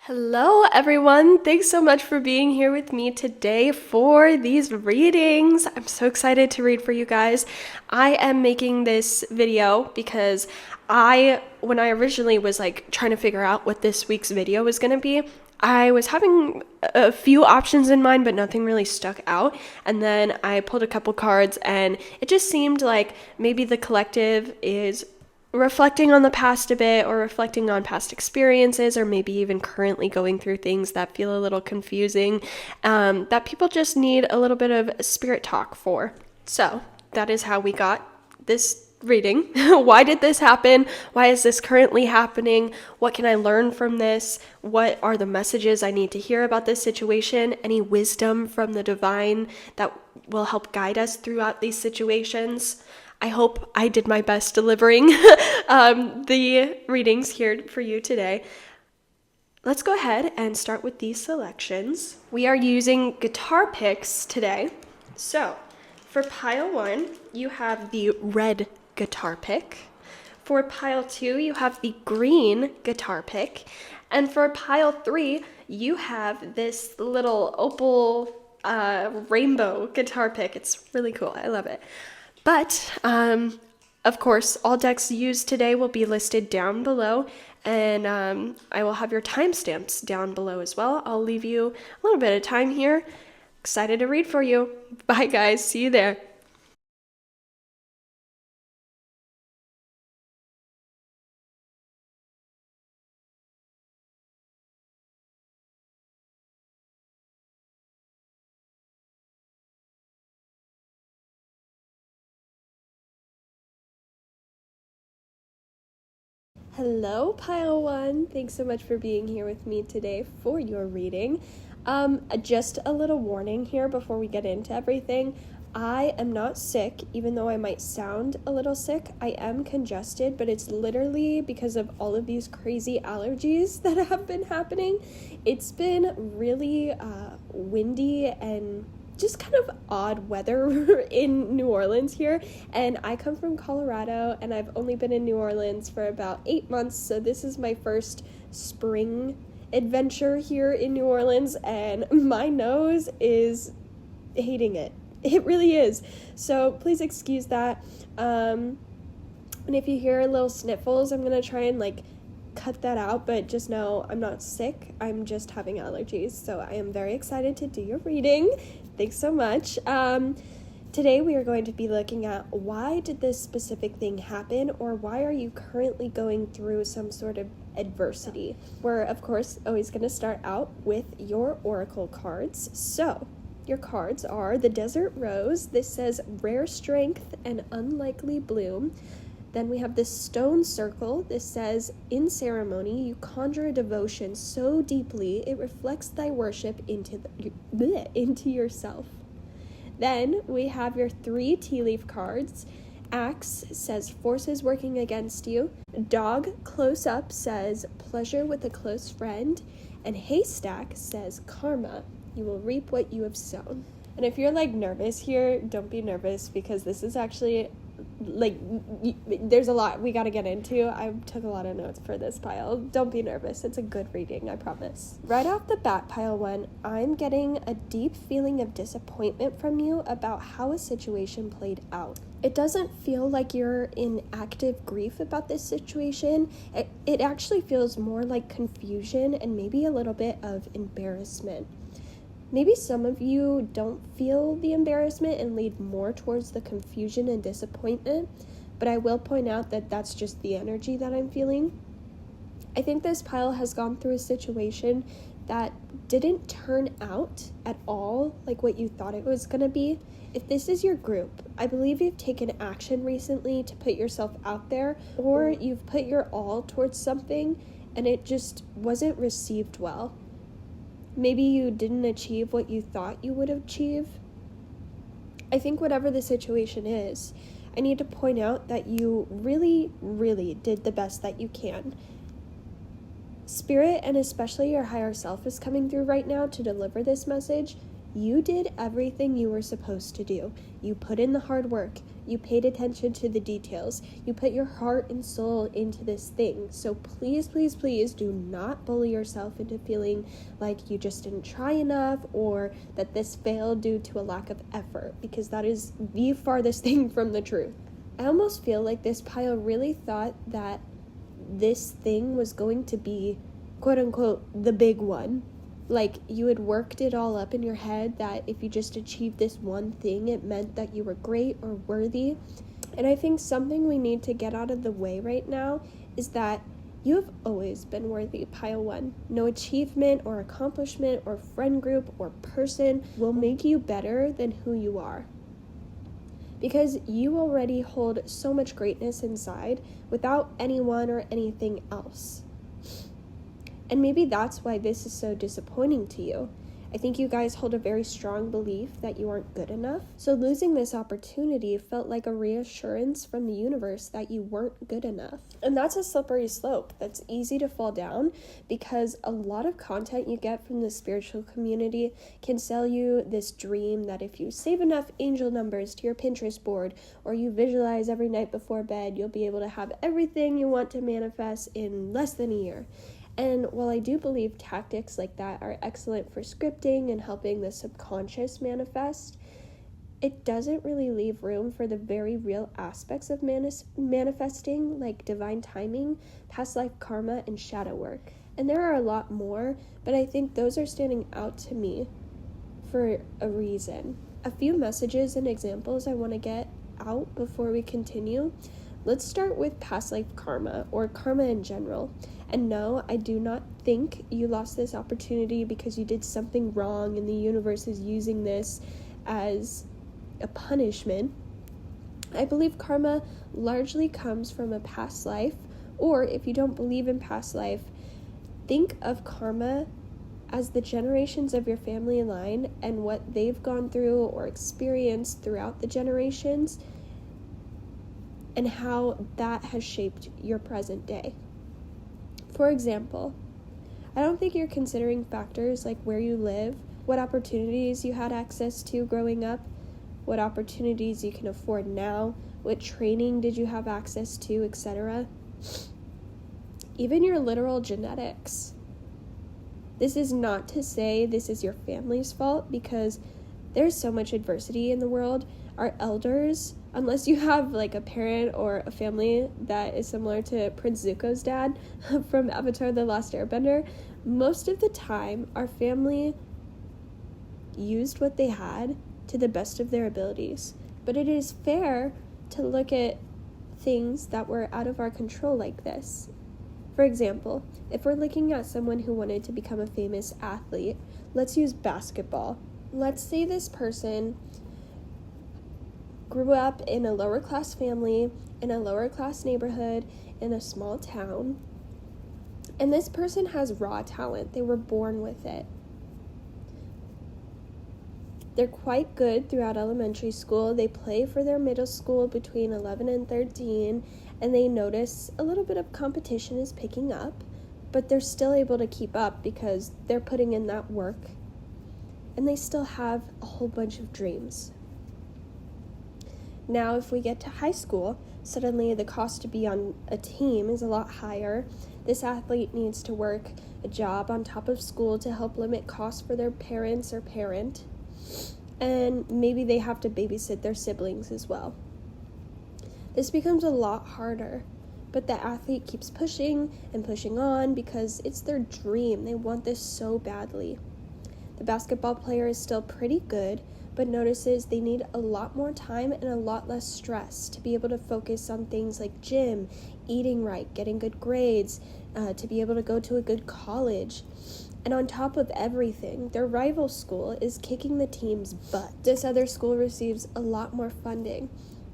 Hello, everyone. Thanks so much for being here with me today for these readings. I'm so excited to read for you guys. I am making this video because when I originally was trying to figure out what this week's video was going to be, I was having a few options in mind, but nothing really stuck out. And then I pulled a couple cards, and it just seemed like maybe the collective is reflecting on the past a bit, or reflecting on past experiences, or maybe even currently going through things that feel a little confusing, that people just need a little bit of spirit talk for. So that is how we got this reading. Why did this happen? Why is this currently happening? What can I learn from this? What are the messages I need to hear about this situation? Any wisdom from the divine that will help guide us throughout these situations? I hope I did my best delivering the readings here for you today. Let's go ahead and start with these selections. We are using guitar picks today. So for pile 1, you have the red guitar pick. For pile 2, you have the green guitar pick. And for pile 3, you have this little opal rainbow guitar pick. It's really cool. I love it. But, of course, all decks used today will be listed down below, and I will have your timestamps down below as well. I'll leave you a little bit of time here. Excited to read for you. Bye, guys. See you there. Hello, pile 1. Thanks so much for being here with me today for your reading. Just a little warning here before we get into everything. I am not sick, even though I might sound a little sick. I am congested, but it's literally because of all of these crazy allergies that have been happening. It's been really windy and just kind of odd weather in New Orleans here, and I come from Colorado, and I've only been in New Orleans for about 8 months, so this is my first spring adventure here in New Orleans, and my nose is hating it. It really is. So please excuse that. And if you hear little sniffles, I'm gonna try and cut that out, but just know I'm not sick. I'm just having allergies. So I am very excited to do your reading. Thanks so much. Today we are going to be looking at why did this specific thing happen, or why are you currently going through some sort of adversity. We're, of course, always going to start out with your oracle cards. So your cards are the Desert Rose. This says rare strength and unlikely bloom. Then we have the Stone Circle. This says, in ceremony, you conjure a devotion so deeply it reflects thy worship into yourself. Then we have your 3 tea leaf cards. Axe says, forces working against you. Dog Close Up says, pleasure with a close friend. And Haystack says, karma, you will reap what you have sown. And if you're nervous here, don't be nervous, because this is actually there's a lot we got to get into. I took a lot of notes for this pile. Don't be nervous. It's a good reading, I promise. Right off the bat, pile 1, I'm getting a deep feeling of disappointment from you about how a situation played out. It doesn't feel like you're in active grief about this situation. It actually feels more like confusion and maybe a little bit of embarrassment. Maybe some of you don't feel the embarrassment and lead more towards the confusion and disappointment, but I will point out that that's just the energy that I'm feeling. I think this pile has gone through a situation that didn't turn out at all like what you thought it was going to be. If this is your group, I believe you've taken action recently to put yourself out there, or you've put your all towards something and it just wasn't received well. Maybe you didn't achieve what you thought you would achieve. I think whatever the situation is, I need to point out that you really, really did the best that you can. Spirit, and especially your higher self, is coming through right now to deliver this message. You did everything you were supposed to do. You put in the hard work. You paid attention to the details. You put your heart and soul into this thing. So please, please, please do not bully yourself into feeling like you just didn't try enough or that this failed due to a lack of effort, because that is the farthest thing from the truth. I almost feel like this pile really thought that this thing was going to be, quote unquote, the big one. Like you had worked it all up in your head that if you just achieved this one thing, it meant that you were great or worthy. And I think something we need to get out of the way right now is that you have always been worthy, pile one. No achievement or accomplishment or friend group or person will make you better than who you are. Because you already hold so much greatness inside without anyone or anything else. And maybe that's why this is so disappointing to you. I think you guys hold a very strong belief that you aren't good enough. So losing this opportunity felt like a reassurance from the universe that you weren't good enough. And that's a slippery slope that's easy to fall down, because a lot of content you get from the spiritual community can sell you this dream that if you save enough angel numbers to your Pinterest board, or you visualize every night before bed, you'll be able to have everything you want to manifest in less than a year. And while I do believe tactics like that are excellent for scripting and helping the subconscious manifest, it doesn't really leave room for the very real aspects of manifesting, like divine timing, past life karma, and shadow work. And there are a lot more, but I think those are standing out to me for a reason. A few messages and examples I want to get out before we continue. Let's start with past life karma, or karma in general. And no, I do not think you lost this opportunity because you did something wrong and the universe is using this as a punishment. I believe karma largely comes from a past life, or if you don't believe in past life, think of karma as the generations of your family line and what they've gone through or experienced throughout the generations, and how that has shaped your present day. For example, I don't think you're considering factors like where you live, what opportunities you had access to growing up, what opportunities you can afford now, what training did you have access to, etc. Even your literal genetics. This is not to say this is your family's fault, because there's so much adversity in the world. Our elders, unless you have like a parent or a family that is similar to Prince Zuko's dad from Avatar: The Last Airbender, most of the time our family used what they had to the best of their abilities. But it is fair to look at things that were out of our control like this. For example, if we're looking at someone who wanted to become a famous athlete, let's use basketball. Let's say this person grew up in a lower class family, in a lower class neighborhood, in a small town, and this person has raw talent. They were born with it. They're quite good throughout elementary school. They play for their middle school between 11 and 13, and they notice a little bit of competition is picking up, but they're still able to keep up because they're putting in that work, and they still have a whole bunch of dreams. Now, if we get to high school, suddenly the cost to be on a team is a lot higher. This athlete needs to work a job on top of school to help limit costs for their parents or parent. And maybe they have to babysit their siblings as well. This becomes a lot harder, but the athlete keeps pushing and pushing on because it's their dream. They want this so badly. The basketball player is still pretty good, but notices they need a lot more time and a lot less stress to be able to focus on things like gym, eating right, getting good grades, to be able to go to a good college. And on top of everything, their rival school is kicking the team's butt. This other school receives a lot more funding.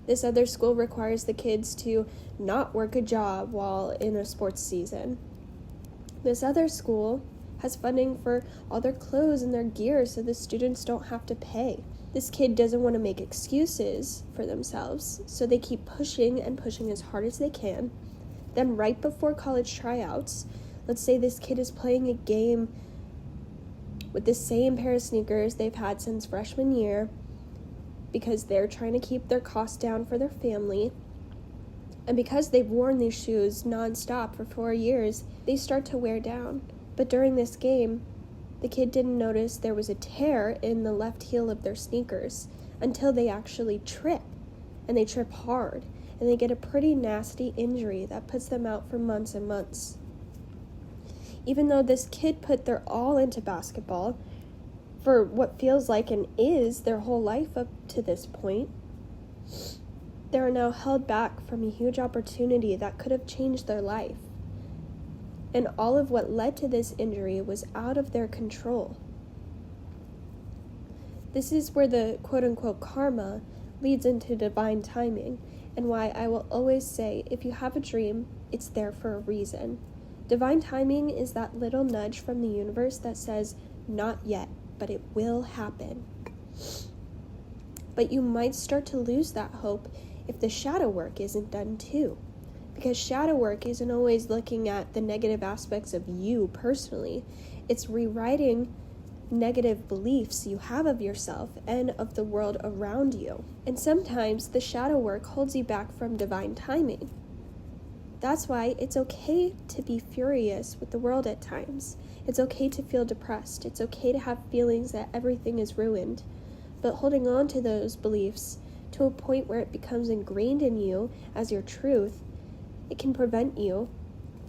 This other school requires the kids to not work a job while in a sports season. This other school has funding for all their clothes and their gear so the students don't have to pay. This kid doesn't want to make excuses for themselves, so they keep pushing and pushing as hard as they can. Then right before college tryouts, let's say this kid is playing a game with the same pair of sneakers they've had since freshman year. because they're trying to keep their costs down for their family. And because they've worn these shoes nonstop for 4 years, they start to wear down. But during this game, the kid didn't notice there was a tear in the left heel of their sneakers until they actually trip. And they trip hard. And they get a pretty nasty injury that puts them out for months and months. Even though this kid put their all into basketball for what feels like and is their whole life up to this point, they are now held back from a huge opportunity that could have changed their life. And all of what led to this injury was out of their control. This is where the quote-unquote karma leads into divine timing, and why I will always say, if you have a dream, it's there for a reason. Divine timing is that little nudge from the universe that says, not yet, but it will happen. But you might start to lose that hope if the shadow work isn't done too. Because shadow work isn't always looking at the negative aspects of you personally. It's rewriting negative beliefs you have of yourself and of the world around you. And sometimes the shadow work holds you back from divine timing. That's why it's okay to be furious with the world at times. It's okay to feel depressed. It's okay to have feelings that everything is ruined. But holding on to those beliefs to a point where it becomes ingrained in you as your truth, it can prevent you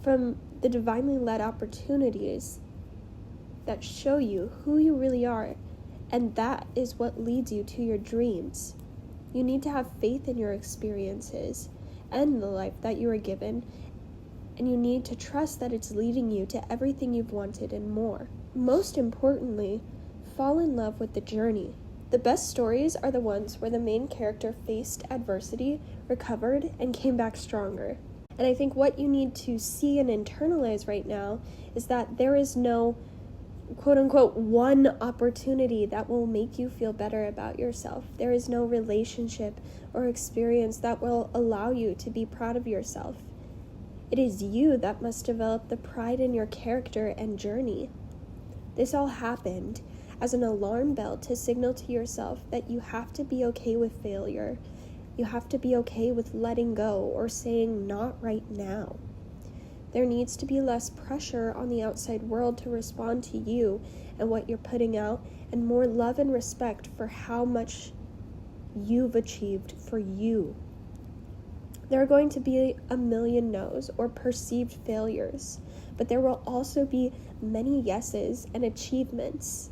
from the divinely led opportunities that show you who you really are. And that is what leads you to your dreams. You need to have faith in your experiences and the life that you are given, and you need to trust that it's leading you to everything you've wanted and more. Most importantly, fall in love with the journey. The best stories are the ones where the main character faced adversity, recovered, and came back stronger. And I think what you need to see and internalize right now is that there is no quote-unquote one opportunity that will make you feel better about yourself. There is no relationship or experience that will allow you to be proud of yourself. It is you that must develop the pride in your character and journey. This all happened as an alarm bell to signal to yourself that you have to be okay with failure. You have to be okay with letting go or saying not right now. There needs to be less pressure on the outside world to respond to you and what you're putting out, and more love and respect for how much you've achieved for you. There are going to be a million no's or perceived failures, but there will also be many yeses and achievements.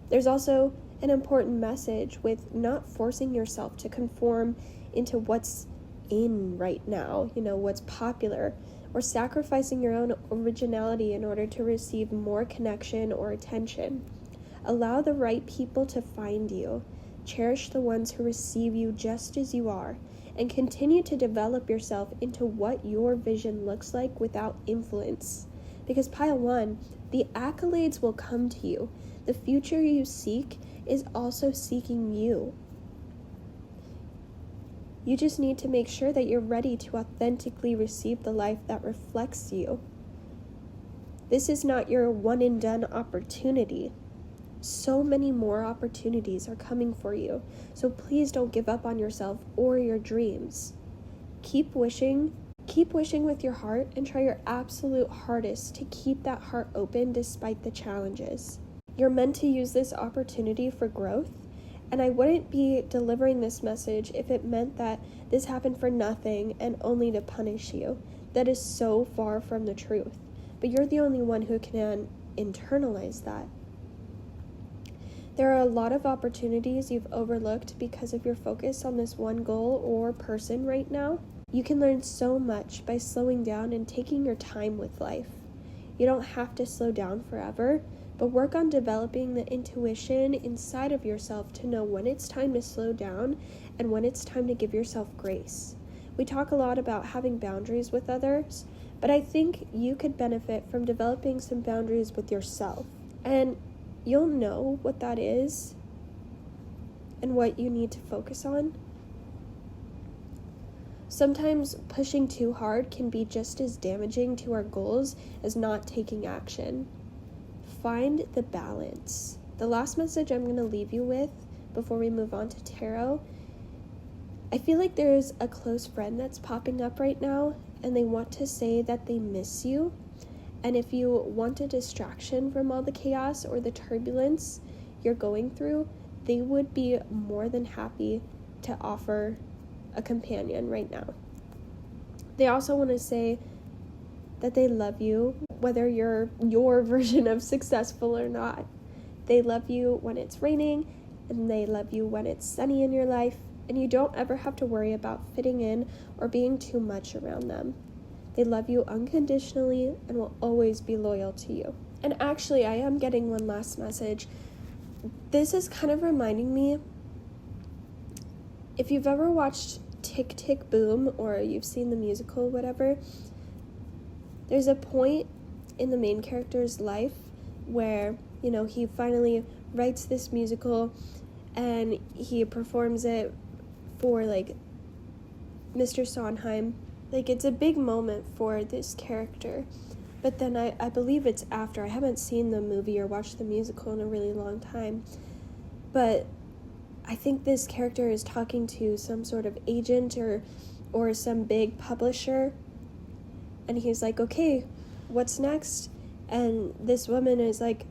There's also an important message with not forcing yourself to conform into what's in right now, what's popular, or sacrificing your own originality in order to receive more connection or attention. Allow the right people to find you. Cherish the ones who receive you just as you are, and continue to develop yourself into what your vision looks like without influence. Because Pile 1, the accolades will come to you. The future you seek is also seeking you. You just need to make sure that you're ready to authentically receive the life that reflects you. This is not your one and done opportunity. So many more opportunities are coming for you. So please don't give up on yourself or your dreams. Keep wishing with your heart, and try your absolute hardest to keep that heart open despite the challenges. You're meant to use this opportunity for growth. And I wouldn't be delivering this message if it meant that this happened for nothing and only to punish you. That is so far from the truth. But you're the only one who can internalize that. There are a lot of opportunities you've overlooked because of your focus on this one goal or person right now. You can learn so much by slowing down and taking your time with life. You don't have to slow down forever, but work on developing the intuition inside of yourself to know when it's time to slow down and when it's time to give yourself grace. We talk a lot about having boundaries with others, but I think you could benefit from developing some boundaries with yourself. And you'll know what that is and what you need to focus on. Sometimes pushing too hard can be just as damaging to our goals as not taking action. Find the balance. The last message I'm going to leave you with before we move on to tarot. I feel like there's a close friend that's popping up right now, and they want to say that they miss you. And if you want a distraction from all the chaos or the turbulence you're going through, they would be more than happy to offer a companion right now. They also want to say that they love you, whether you're your version of successful or not. They love you when it's raining, and they love you when it's sunny in your life, and you don't ever have to worry about fitting in or being too much around them. They love you unconditionally and will always be loyal to you. And actually, I am getting one last message. This is kind of reminding me, if you've ever watched Tick, Tick, Boom, or you've seen the musical, whatever, there's a point in the main character's life where, he finally writes this musical and he performs it for, Mr. Sondheim. It's a big moment for this character. But then I believe it's after. I haven't seen the movie or watched the musical in a really long time. But I think this character is talking to some sort of agent or some big publisher. And he's like, okay, what's next? And this woman is like,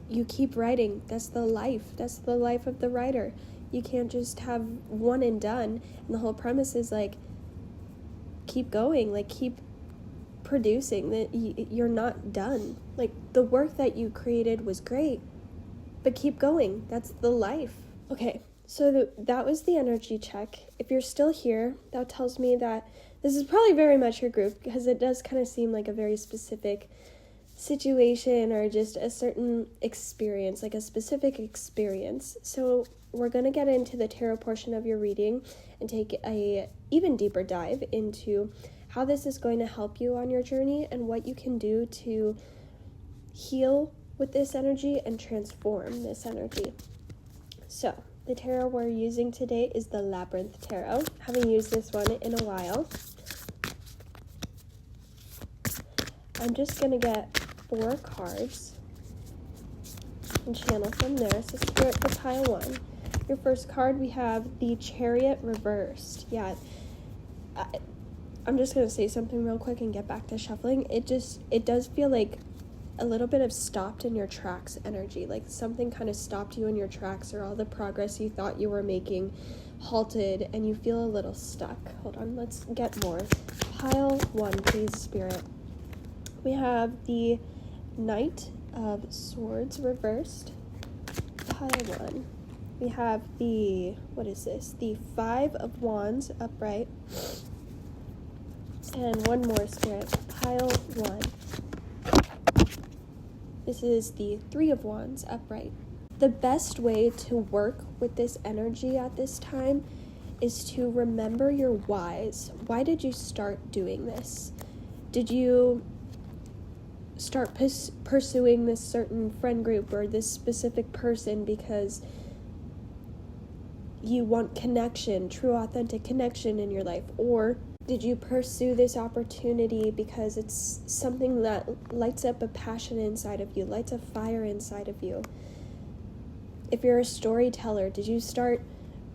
you keep writing. That's the life. That's the life of the writer. You can't just have one and done. And the whole premise is keep going, keep producing, that you're not done. The work that you created was great, but keep going. That's the life. Okay, so that was the energy check. If you're still here, that tells me that this is probably very much your group, because it does kind of seem like a very specific situation or just a certain experience, a specific experience. So we're going to get into the tarot portion of your reading and take a even deeper dive into how this is going to help you on your journey and what you can do to heal with this energy and transform this energy. So the tarot we're using today is the Labyrinth Tarot. Haven't used this one in a while. I'm just going to get 4 cards and channel from there. So Spirit for pile 1. Your first card, we have the Chariot reversed. Yeah, I'm just going to say something real quick and get back to shuffling. It does feel like a little bit of stopped in your tracks energy. Something kind of stopped you in your tracks, or all the progress you thought you were making halted and you feel a little stuck. Hold on, let's get more. Pile 1, please, Spirit. We have the Knight of Swords reversed. Pile 1. We have the, the 5 of Wands upright. And one more, Spirit. Pile 1. This is the 3 of Wands upright. The best way to work with this energy at this time is to remember your whys. Why did you start doing this? Did you start pursuing this certain friend group or this specific person because you want connection, true authentic connection in your life? Or did you pursue this opportunity because it's something that lights up a passion inside of you, lights a fire inside of you? If you're a storyteller, did you start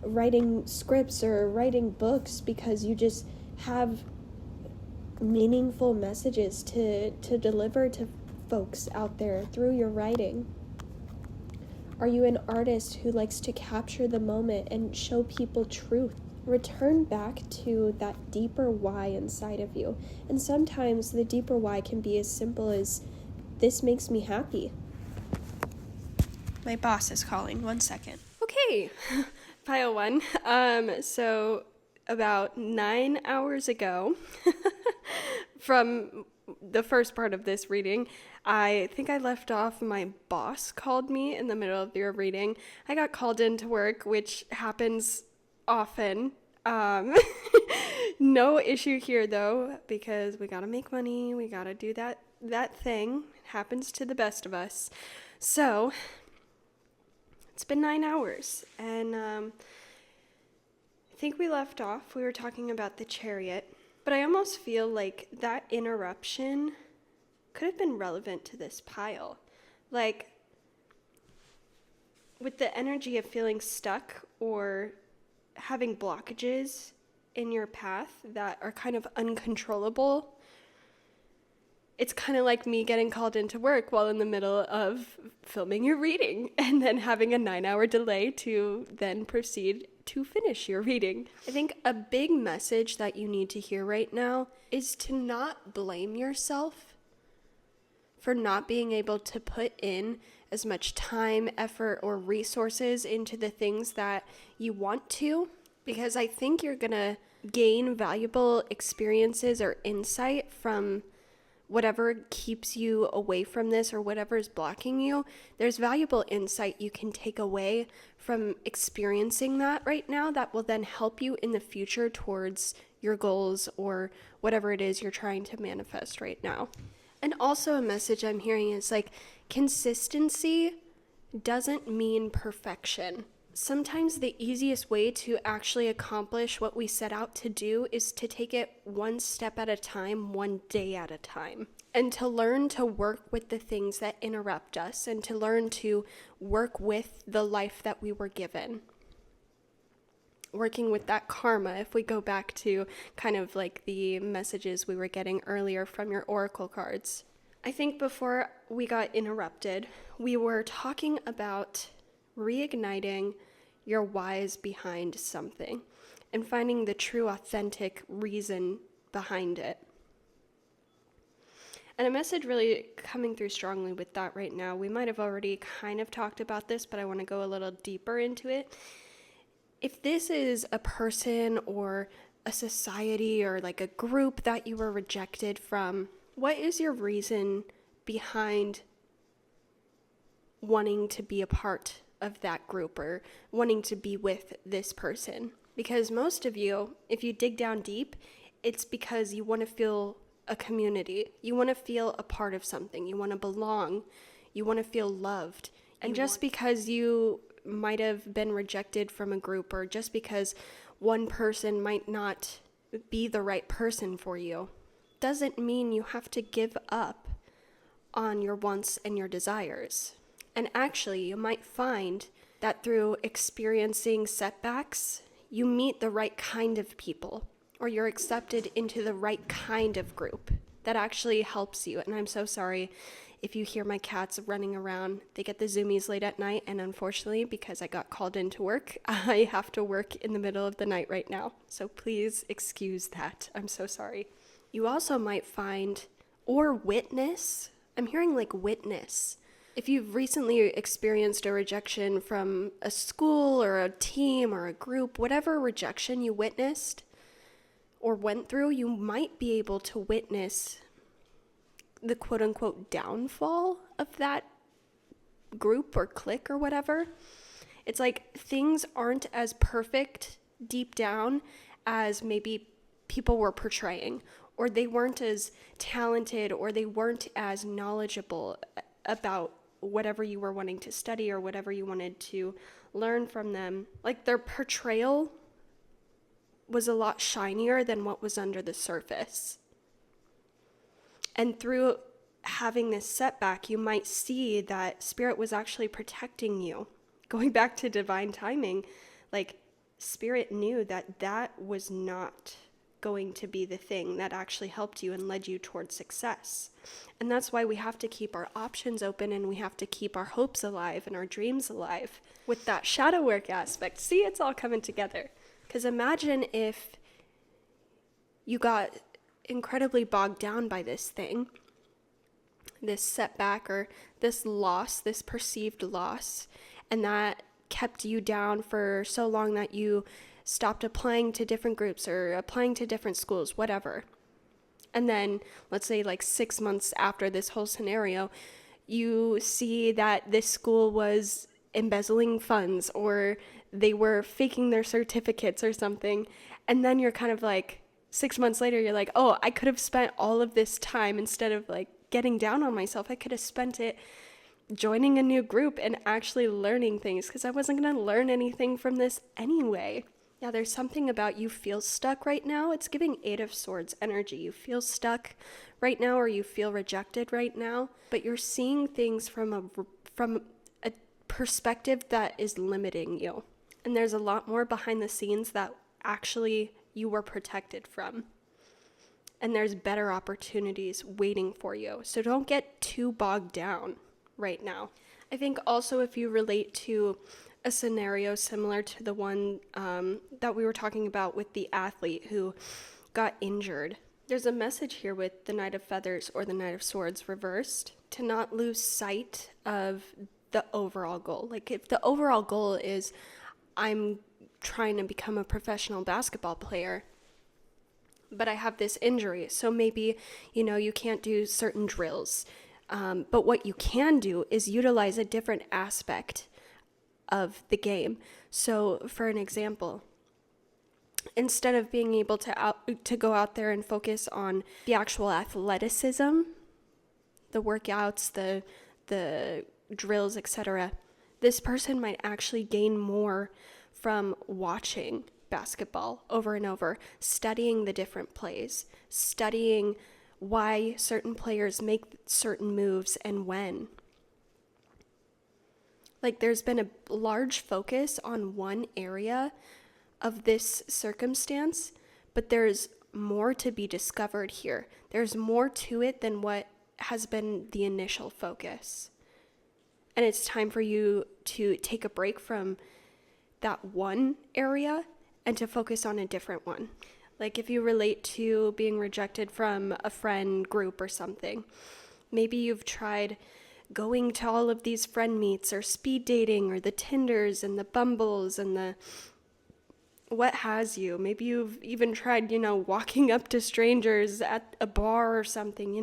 writing scripts or writing books because you just have meaningful messages to deliver to folks out there through your writing? Are you an artist who likes to capture the moment and show people truth? Return back to that deeper why inside of you. And sometimes the deeper why can be as simple as, this makes me happy. My boss is calling. 1 second. Okay, pile 1. So about 9 hours ago, from the first part of this reading, I think I left off, my boss called me in the middle of your reading. I got called into work, which happens often. No issue here though, because we gotta make money, we gotta do that thing. It happens to the best of us. So it's been 9 hours, and I think we left off, we were talking about the Chariot, but I almost feel like that interruption could have been relevant to this pile. with the energy of feeling stuck or having blockages in your path that are kind of uncontrollable, it's kind of like me getting called into work while in the middle of filming your reading and then having a 9-hour delay to then proceed to finish your reading. I think a big message that you need to hear right now is to not blame yourself for not being able to put in as much time, effort, or resources into the things that you want to, because I think you're gonna gain valuable experiences or insight from whatever keeps you away from this or whatever is blocking you. There's valuable insight you can take away from experiencing that right now that will then help you in the future towards your goals or whatever it is you're trying to manifest right now. And also a message I'm hearing is like, consistency doesn't mean perfection. Sometimes the easiest way to actually accomplish what we set out to do is to take it one step at a time, one day at a time, and to learn to work with the things that interrupt us and to learn to work with the life that we were given. Working with that karma, if we go back to kind of like the messages we were getting earlier from your oracle cards. I think before we got interrupted, we were talking about reigniting your whys behind something and finding the true authentic reason behind it. And a message really coming through strongly with that right now. We might have already kind of talked about this, but I want to go a little deeper into it. If this is a person or a society or like a group that you were rejected from, what is your reason behind wanting to be a part of that group or wanting to be with this person? Because most of you, if you dig down deep, it's because you want to feel a community. You want to feel a part of something. You want to belong. You want to feel loved. And just because you might have been rejected from a group or just because one person might not be the right person for you, doesn't mean you have to give up on your wants and your desires. And actually, you might find that through experiencing setbacks, you meet the right kind of people, or you're accepted into the right kind of group that actually helps you. And I'm so sorry if you hear my cats running around. They get the zoomies late at night, and unfortunately, because I got called into work, I have to work in the middle of the night right now. So please excuse that. I'm so sorry. You also might find, or witness, I'm hearing like witness. If you've recently experienced a rejection from a school or a team or a group, whatever rejection you witnessed or went through, you might be able to witness the quote-unquote downfall of that group or clique or whatever. It's like things aren't as perfect deep down as maybe people were portraying, or they weren't as talented, or they weren't as knowledgeable about whatever you were wanting to study or whatever you wanted to learn from them. Like their portrayal was a lot shinier than what was under the surface. And through having this setback, you might see that Spirit was actually protecting you. Going back to divine timing, like Spirit knew that that was not going to be the thing that actually helped you and led you towards success. And that's why we have to keep our options open, and we have to keep our hopes alive and our dreams alive with that shadow work aspect. See, it's all coming together. Because imagine if you got incredibly bogged down by this thing, this setback or this loss, this perceived loss, and that kept you down for so long that you stopped applying to different groups or applying to different schools, whatever. And then let's say like 6 months after this whole scenario, you see that this school was embezzling funds or they were faking their certificates or something. And then you're kind of like, 6 months later, you're like, oh, I could have spent all of this time, instead of like getting down on myself, I could have spent it joining a new group and actually learning things, because I wasn't going to learn anything from this anyway. Yeah, there's something about you feel stuck right now. It's giving 8 of Swords energy. You feel stuck right now, or you feel rejected right now, but you're seeing things from a perspective that is limiting you. And there's a lot more behind the scenes that actually you were protected from. And there's better opportunities waiting for you. So don't get too bogged down right now. I think also if you relate to a scenario similar to the one that we were talking about with the athlete who got injured, there's a message here with the Knight of Feathers or the Knight of Swords reversed, to not lose sight of the overall goal. Like if the overall goal is, I'm trying to become a professional basketball player, but I have this injury, so maybe, you can't do certain drills. But what you can do is utilize a different aspect of the game. So for an example, instead of being able to go out there and focus on the actual athleticism, the workouts, the drills, etc., this person might actually gain more from watching basketball over and over, studying the different plays, studying why certain players make certain moves and when. Like there's been a large focus on one area of this circumstance, but there's more to be discovered here. There's more to it than what has been the initial focus. And it's time for you to take a break from that one area and to focus on a different one. Like if you relate to being rejected from a friend group or something, maybe you've tried going to all of these friend meets or speed dating or the Tinders and the Bumbles and the what has you. Maybe you've even tried, walking up to strangers at a bar or something,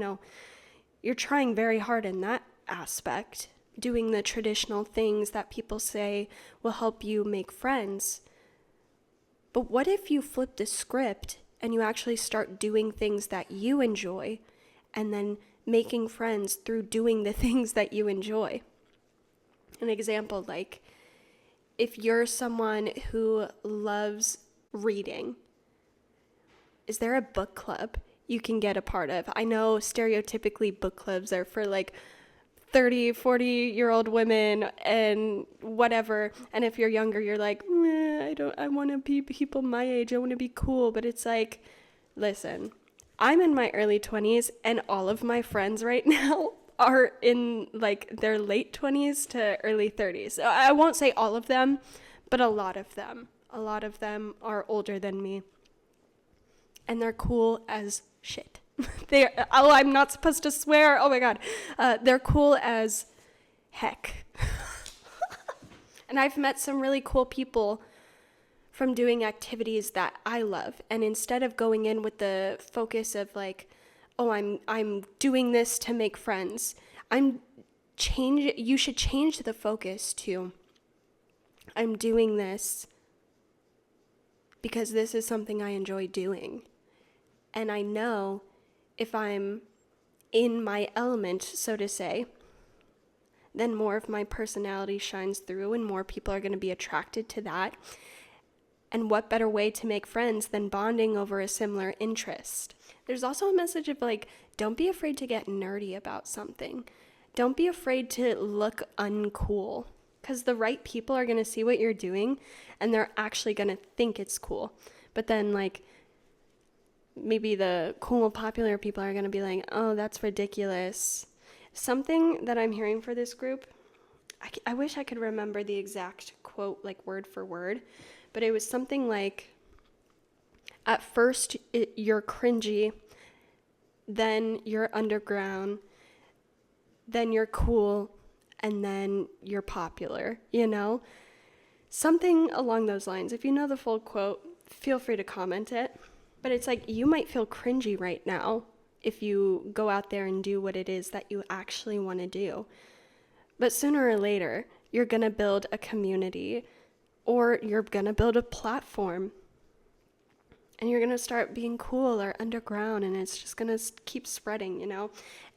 You're trying very hard in that aspect, doing the traditional things that people say will help you make friends. But what if you flip the script and you actually start doing things that you enjoy and then making friends through doing the things that you enjoy? An example, like if you're someone who loves reading, is there a book club you can get a part of? I know stereotypically book clubs are for like 30, 40-year-old women and whatever. And if you're younger, you're like, I want to be people my age. I want to be cool. But it's like, listen, I'm in my early 20s and all of my friends right now are in like their late 20s to early 30s. I won't say all of them, but a lot of them. A lot of them are older than me. And they're cool as shit. I'm not supposed to swear. Oh my God. They're cool as heck. And I've met some really cool people from doing activities that I love. And instead of going in with the focus of like, oh, I'm doing this to make friends, you should change the focus to, I'm doing this because this is something I enjoy doing. And I know if I'm in my element, so to say, then more of my personality shines through and more people are going to be attracted to that. And what better way to make friends than bonding over a similar interest? There's also a message of like, don't be afraid to get nerdy about something. Don't be afraid to look uncool, because the right people are going to see what you're doing and they're actually going to think it's cool. But then like, maybe the cool, popular people are going to be like, oh, that's ridiculous. Something that I'm hearing for this group, I wish I could remember the exact quote, like word for word, but it was something like, at first you're cringy, then you're underground, then you're cool, and then you're popular, Something along those lines. If you know the full quote, feel free to comment it. But it's like, you might feel cringy right now if you go out there and do what it is that you actually want to do. But sooner or later, you're going to build a community or you're going to build a platform and you're going to start being cool or underground and it's just going to keep spreading,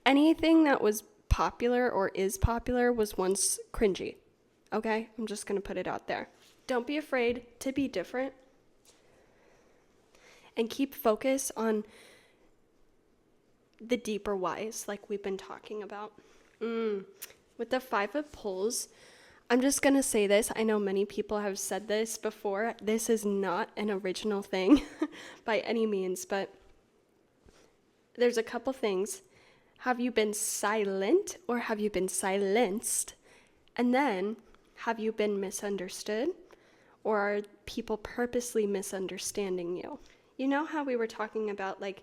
Anything that was popular or is popular was once cringy. Okay? I'm just going to put it out there. Don't be afraid to be different. And keep focus on the deeper whys like we've been talking about. With the 5 of Pulls, I'm just going to say this. I know many people have said this before. This is not an original thing by any means, but there's a couple things. Have you been silent or have you been silenced? And then, have you been misunderstood? Or are people purposely misunderstanding you? You know how we were talking about, like,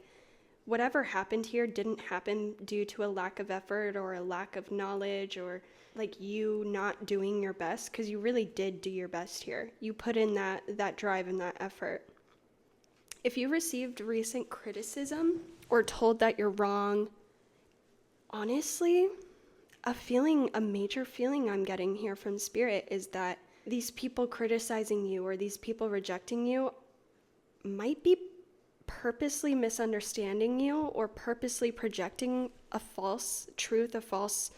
whatever happened here didn't happen due to a lack of effort or a lack of knowledge or like you not doing your best, because you really did do your best here. You put in that drive and that effort. If you received recent criticism or told that you're wrong, honestly, a major feeling I'm getting here from Spirit is that these people criticizing you or these people rejecting you might be purposely misunderstanding you or purposely projecting a false truth, a false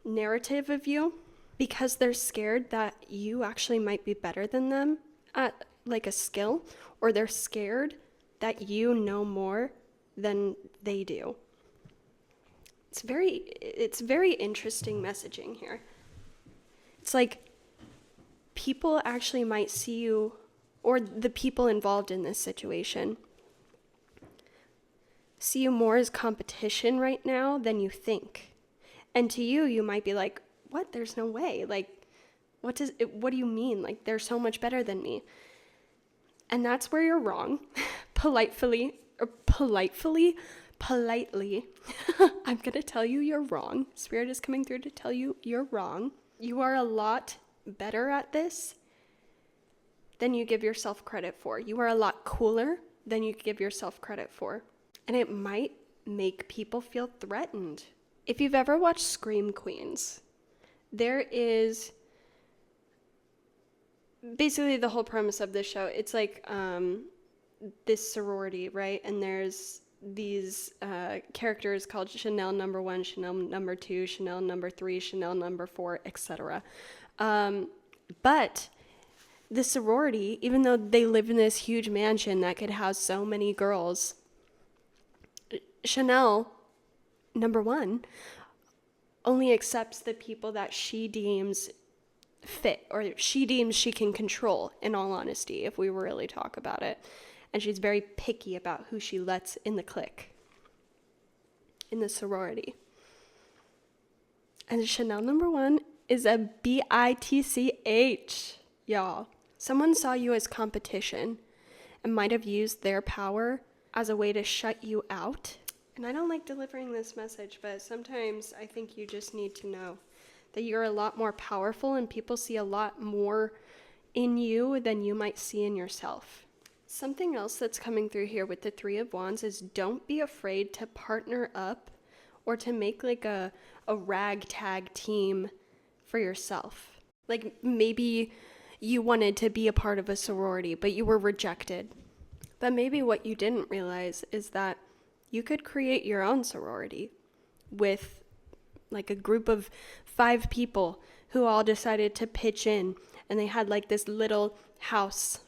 narrative of you, because they're scared that you actually might be better than them at like a skill, or they're scared that you know more than they do. It's very interesting messaging here. It's like people actually might see you, or the people involved in this situation see you more as competition right now than you think. And to you, you might be like, what? There's no way. Like, what do you mean? Like, they're so much better than me. And that's where you're wrong. Politely, I'm going to tell you you're wrong. Spirit is coming through to tell you you're wrong. You are a lot better at this than you give yourself credit for. You are a lot cooler than you give yourself credit for. And it might make people feel threatened. If you've ever watched Scream Queens, there is basically the whole premise of this show. It's like this sorority, right? And there's these characters called Chanel number 1, Chanel number 2, Chanel number 3, Chanel number 4, etc. But the sorority, even though they live in this huge mansion that could house so many girls, Chanel number 1 only accepts the people that she deems fit, or she deems she can control, in all honesty, if we really talk about it. And she's very picky about who she lets in the clique, in the sorority. And Chanel number 1 is a bitch, y'all. Someone saw you as competition and might have used their power as a way to shut you out. And I don't like delivering this message, but sometimes I think you just need to know that you're a lot more powerful and people see a lot more in you than you might see in yourself. Something else that's coming through here with the 3 of Wands is don't be afraid to partner up or to make like a ragtag team for yourself. Like maybe you wanted to be a part of a sorority, but you were rejected. But maybe what you didn't realize is that you could create your own sorority with like a group of 5 people who all decided to pitch in, and they had like this little house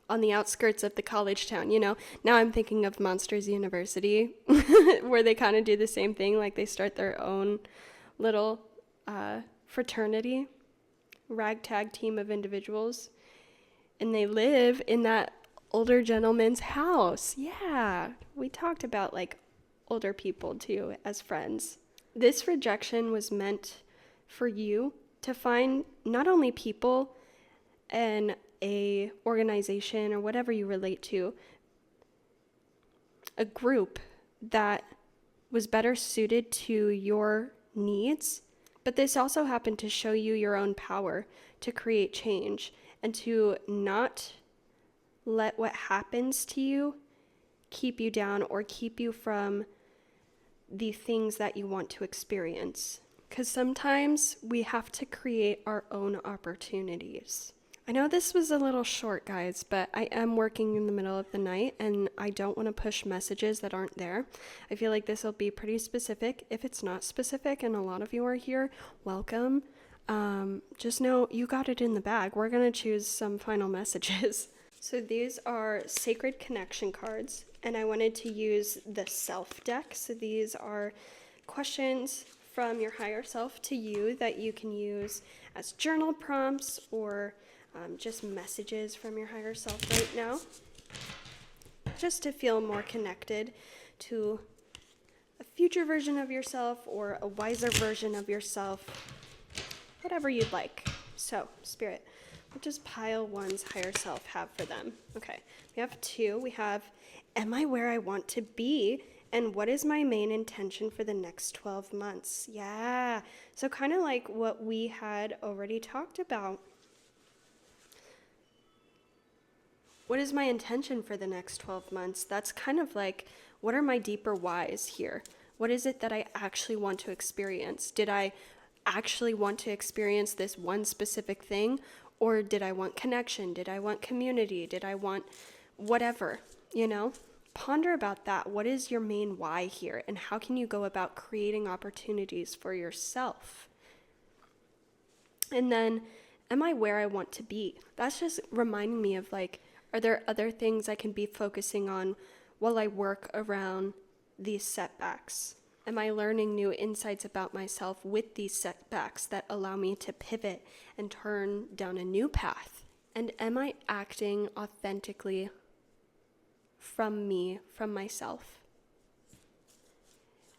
on the outskirts of the college town, you know. Now I'm thinking of Monsters University, where they kind of do the same thing, like they start their own little fraternity, ragtag team of individuals, and they live in that older gentleman's house. Yeah, we talked about like older people too as friends. This rejection was meant for you to find not only people and a organization or whatever you relate to, a group that was better suited to your needs, but this also happened to show you your own power to create change and to not let what happens to you keep you down or keep you from the things that you want to experience. Because sometimes we have to create our own opportunities. I know this was a little short, guys, but I am working in the middle of the night and I don't want to push messages that aren't there. I feel like this will be pretty specific. If it's not specific and a lot of you are here, welcome. Just know you got it in the bag. We're going to choose some final messages. So these are Sacred Connection cards, and I wanted to use the Self deck. So these are questions from your higher self to you that you can use as journal prompts or just messages from your higher self right now, just to feel more connected to a future version of yourself or a wiser version of yourself, whatever you'd like. So, Spirit, what does pile 1's higher self have for them? Okay, we have 2. We have, am I where I want to be? And what is my main intention for the next 12 months? Yeah, so kind of like what we had already talked about. What is my intention for the next 12 months? That's kind of like, what are my deeper whys here? What is it that I actually want to experience? Did I actually want to experience this one specific thing? Or did I want connection? Did I want community? Did I want whatever, Ponder about that. What is your main why here? And how can you go about creating opportunities for yourself? And then, am I where I want to be? That's just reminding me of are there other things I can be focusing on while I work around these setbacks? Am I learning new insights about myself with these setbacks that allow me to pivot and turn down a new path? And am I acting authentically from me, from myself?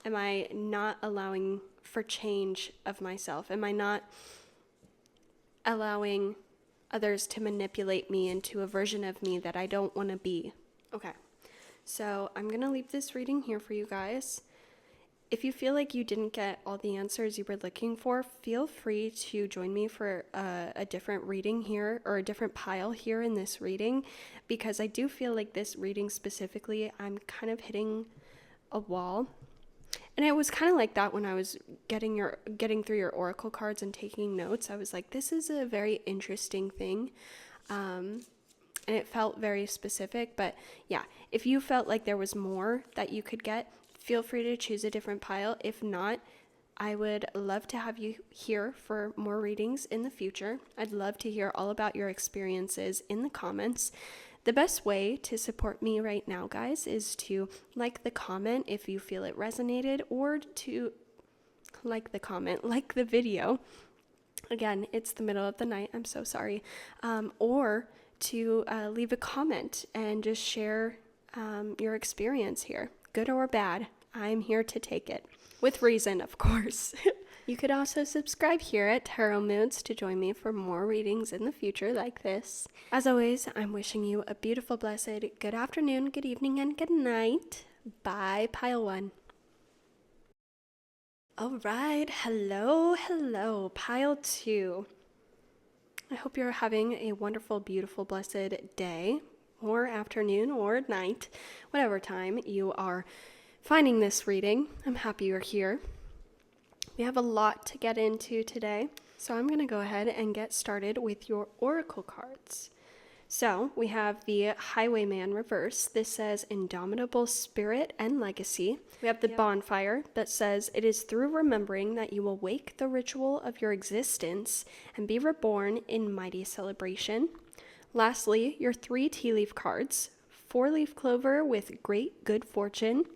Am I not allowing for change of myself? Am I not allowing others to manipulate me into a version of me that I don't want to be? Okay, so I'm going to leave this reading here for you guys. If you feel like you didn't get all the answers you were looking for, feel free to join me for a different reading here, or a different pile here in this reading, because I do feel like this reading specifically, I'm kind of hitting a wall. And it was kind of like that when I was getting through your oracle cards and taking notes. I was like, this is a very interesting thing. And it felt very specific. But yeah, if you felt like there was more that you could get, feel free to choose a different pile. If not, I would love to have you here for more readings in the future. I'd love to hear all about your experiences in the comments. The best way to support me right now, guys, is to like the comment if you feel it resonated, or to like the comment, like the video. Again, it's the middle of the night, I'm so sorry. Or to leave a comment and just share your experience here, good or bad. I'm here to take it, with reason, of course. You could also subscribe here at Tarot Moods to join me for more readings in the future like this. As always, I'm wishing you a beautiful, blessed good afternoon, good evening, and good night. Bye, Pile 1. All right, hello, Pile 2. I hope you're having a wonderful, beautiful, blessed day, or afternoon, or night, whatever time you are finding this reading. I'm happy you're here. We have a lot to get into today, so I'm going to go ahead and get started with your oracle cards. So we have the Highwayman reverse. This says indomitable spirit and legacy. We have the bonfire that says it is through remembering that you will wake the ritual of your existence and be reborn in mighty celebration. Lastly, your 3 tea leaf cards. 4-leaf clover with great good fortune.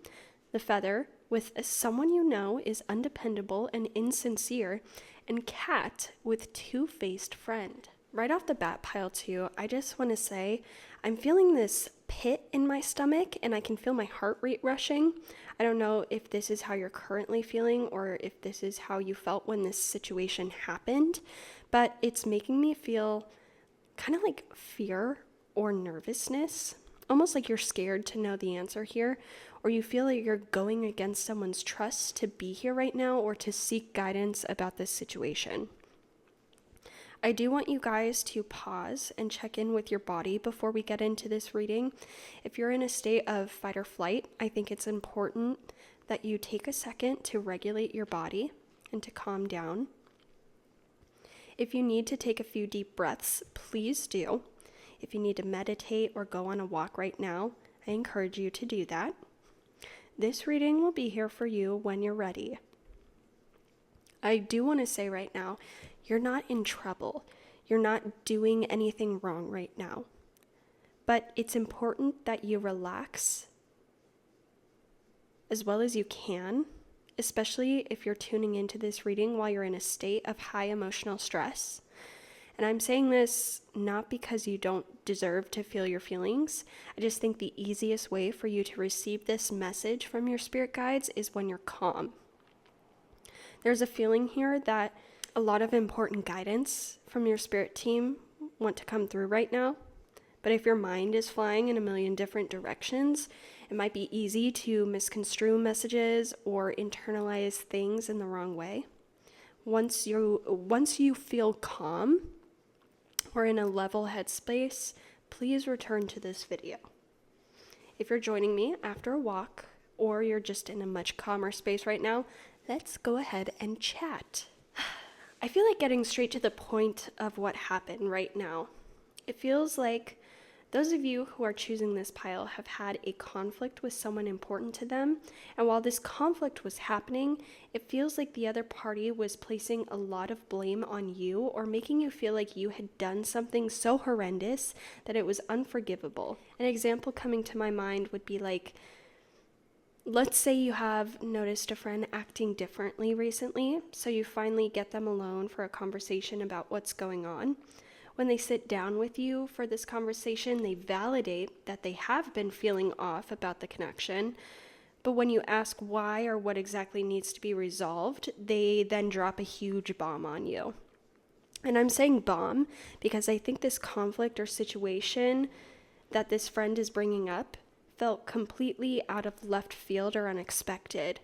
The feather with someone you know is undependable and insincere. And cat with two-faced friend. Right off the bat, Pile 2, I just want to say I'm feeling this pit in my stomach and I can feel my heart rate rushing. I don't know if this is how you're currently feeling or if this is how you felt when this situation happened, but it's making me feel kind of like fear or nervousness, almost like you're scared to know the answer here, or you feel like you're going against someone's trust to be here right now or to seek guidance about this situation. I do want you guys to pause and check in with your body before we get into this reading. If you're in a state of fight or flight, I think it's important that you take a second to regulate your body and to calm down. If you need to take a few deep breaths, please do. If you need to meditate or go on a walk right now, I encourage you to do that. This reading will be here for you when you're ready. I do want to say right now, you're not in trouble. You're not doing anything wrong right now. But it's important that you relax as well as you can especially if you're tuning into this reading while you're in a state of high emotional stress. And I'm saying this not because you don't deserve to feel your feelings. I just think the easiest way for you to receive this message from your spirit guides is when you're calm. There's a feeling here that a lot of important guidance from your spirit team want to come through right now. But if your mind is flying in a million different directions, it might be easy to misconstrue messages or internalize things in the wrong way. Once you feel calm or in a level headspace, please return to this video. If you're joining me after a walk or you're just in a much calmer space right now, let's go ahead and chat. I feel like getting straight to the point of what happened right now. It feels like those of you who are choosing this pile have had a conflict with someone important to them, and while this conflict was happening, it feels like the other party was placing a lot of blame on you or making you feel like you had done something so horrendous that it was unforgivable. An example coming to my mind would be like, let's say you have noticed a friend acting differently recently, so you finally get them alone for a conversation about what's going on. When they sit down with you for this conversation, they validate that they have been feeling off about the connection. But when you ask why or what exactly needs to be resolved, they then drop a huge bomb on you. And I'm saying bomb because I think this conflict or situation that this friend is bringing up felt completely out of left field or unexpected.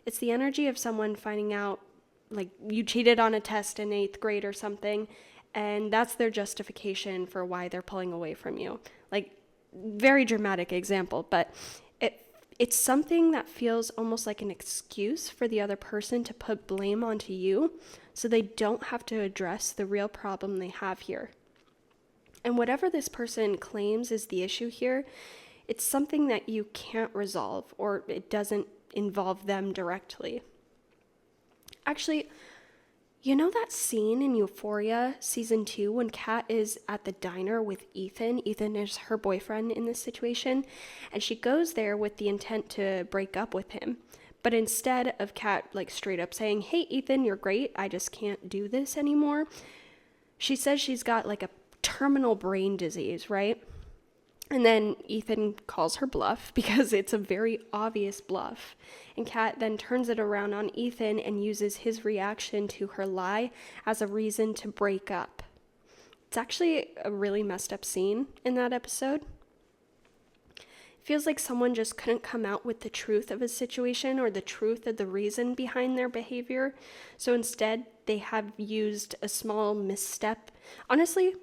It's the energy of someone finding out, like, you cheated on a test in 8th grade or something, and that's their justification for why they're pulling away from you. Like, very dramatic example, but it's something that feels almost like an excuse for the other person to put blame onto you so they don't have to address the real problem they have here. And whatever this person claims is the issue here, it's something that you can't resolve, or it doesn't involve them directly. Actually, you know that scene in Euphoria season 2 when Kat is at the diner with Ethan? Ethan is her boyfriend in this situation, and she goes there with the intent to break up with him. But instead of Kat like straight up saying, "Hey Ethan, you're great, I just can't do this anymore," she says she's got like a terminal brain disease, right? And then Ethan calls her bluff because it's a very obvious bluff. And Kat then turns it around on Ethan and uses his reaction to her lie as a reason to break up. It's actually a really messed up scene in that episode. It feels like someone just couldn't come out with the truth of a situation or the truth of the reason behind their behavior. So instead, they have used a small misstep. Honestly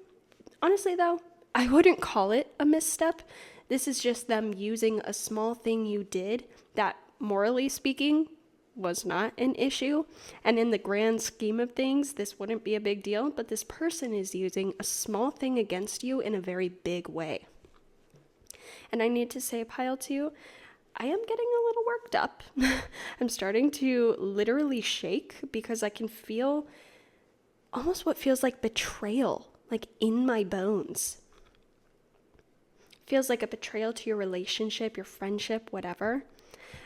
though, I wouldn't call it a misstep. This is just them using a small thing you did that, morally speaking, was not an issue. And in the grand scheme of things, this wouldn't be a big deal, but this person is using a small thing against you in a very big way. And I need to say, Pile 2, I am getting a little worked up. I'm starting to literally shake because I can feel almost what feels like betrayal, like in my bones. Feels like a betrayal to your relationship, your friendship, whatever.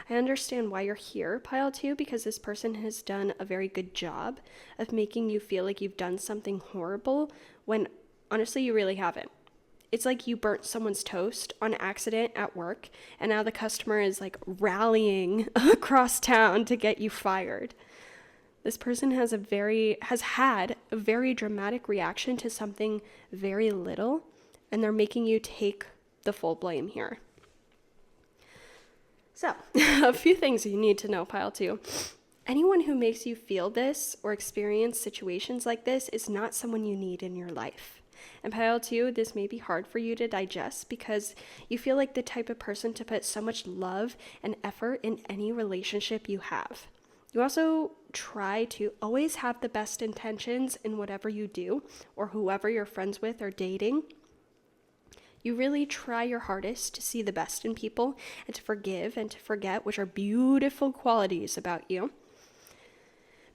I understand why you're here, Pile 2, because this person has done a very good job of making you feel like you've done something horrible when honestly you really haven't. It's like you burnt someone's toast on accident at work, and now the customer is like rallying across town to get you fired. This person has had a very dramatic reaction to something very little, and they're making you take the full blame here. So, a few things you need to know, Pile 2. Anyone who makes you feel this or experience situations like this is not someone you need in your life. And Pile 2, this may be hard for you to digest because you feel like the type of person to put so much love and effort in any relationship you have. You also try to always have the best intentions in whatever you do or whoever you're friends with or dating. You really try your hardest to see the best in people and to forgive and to forget, which are beautiful qualities about you.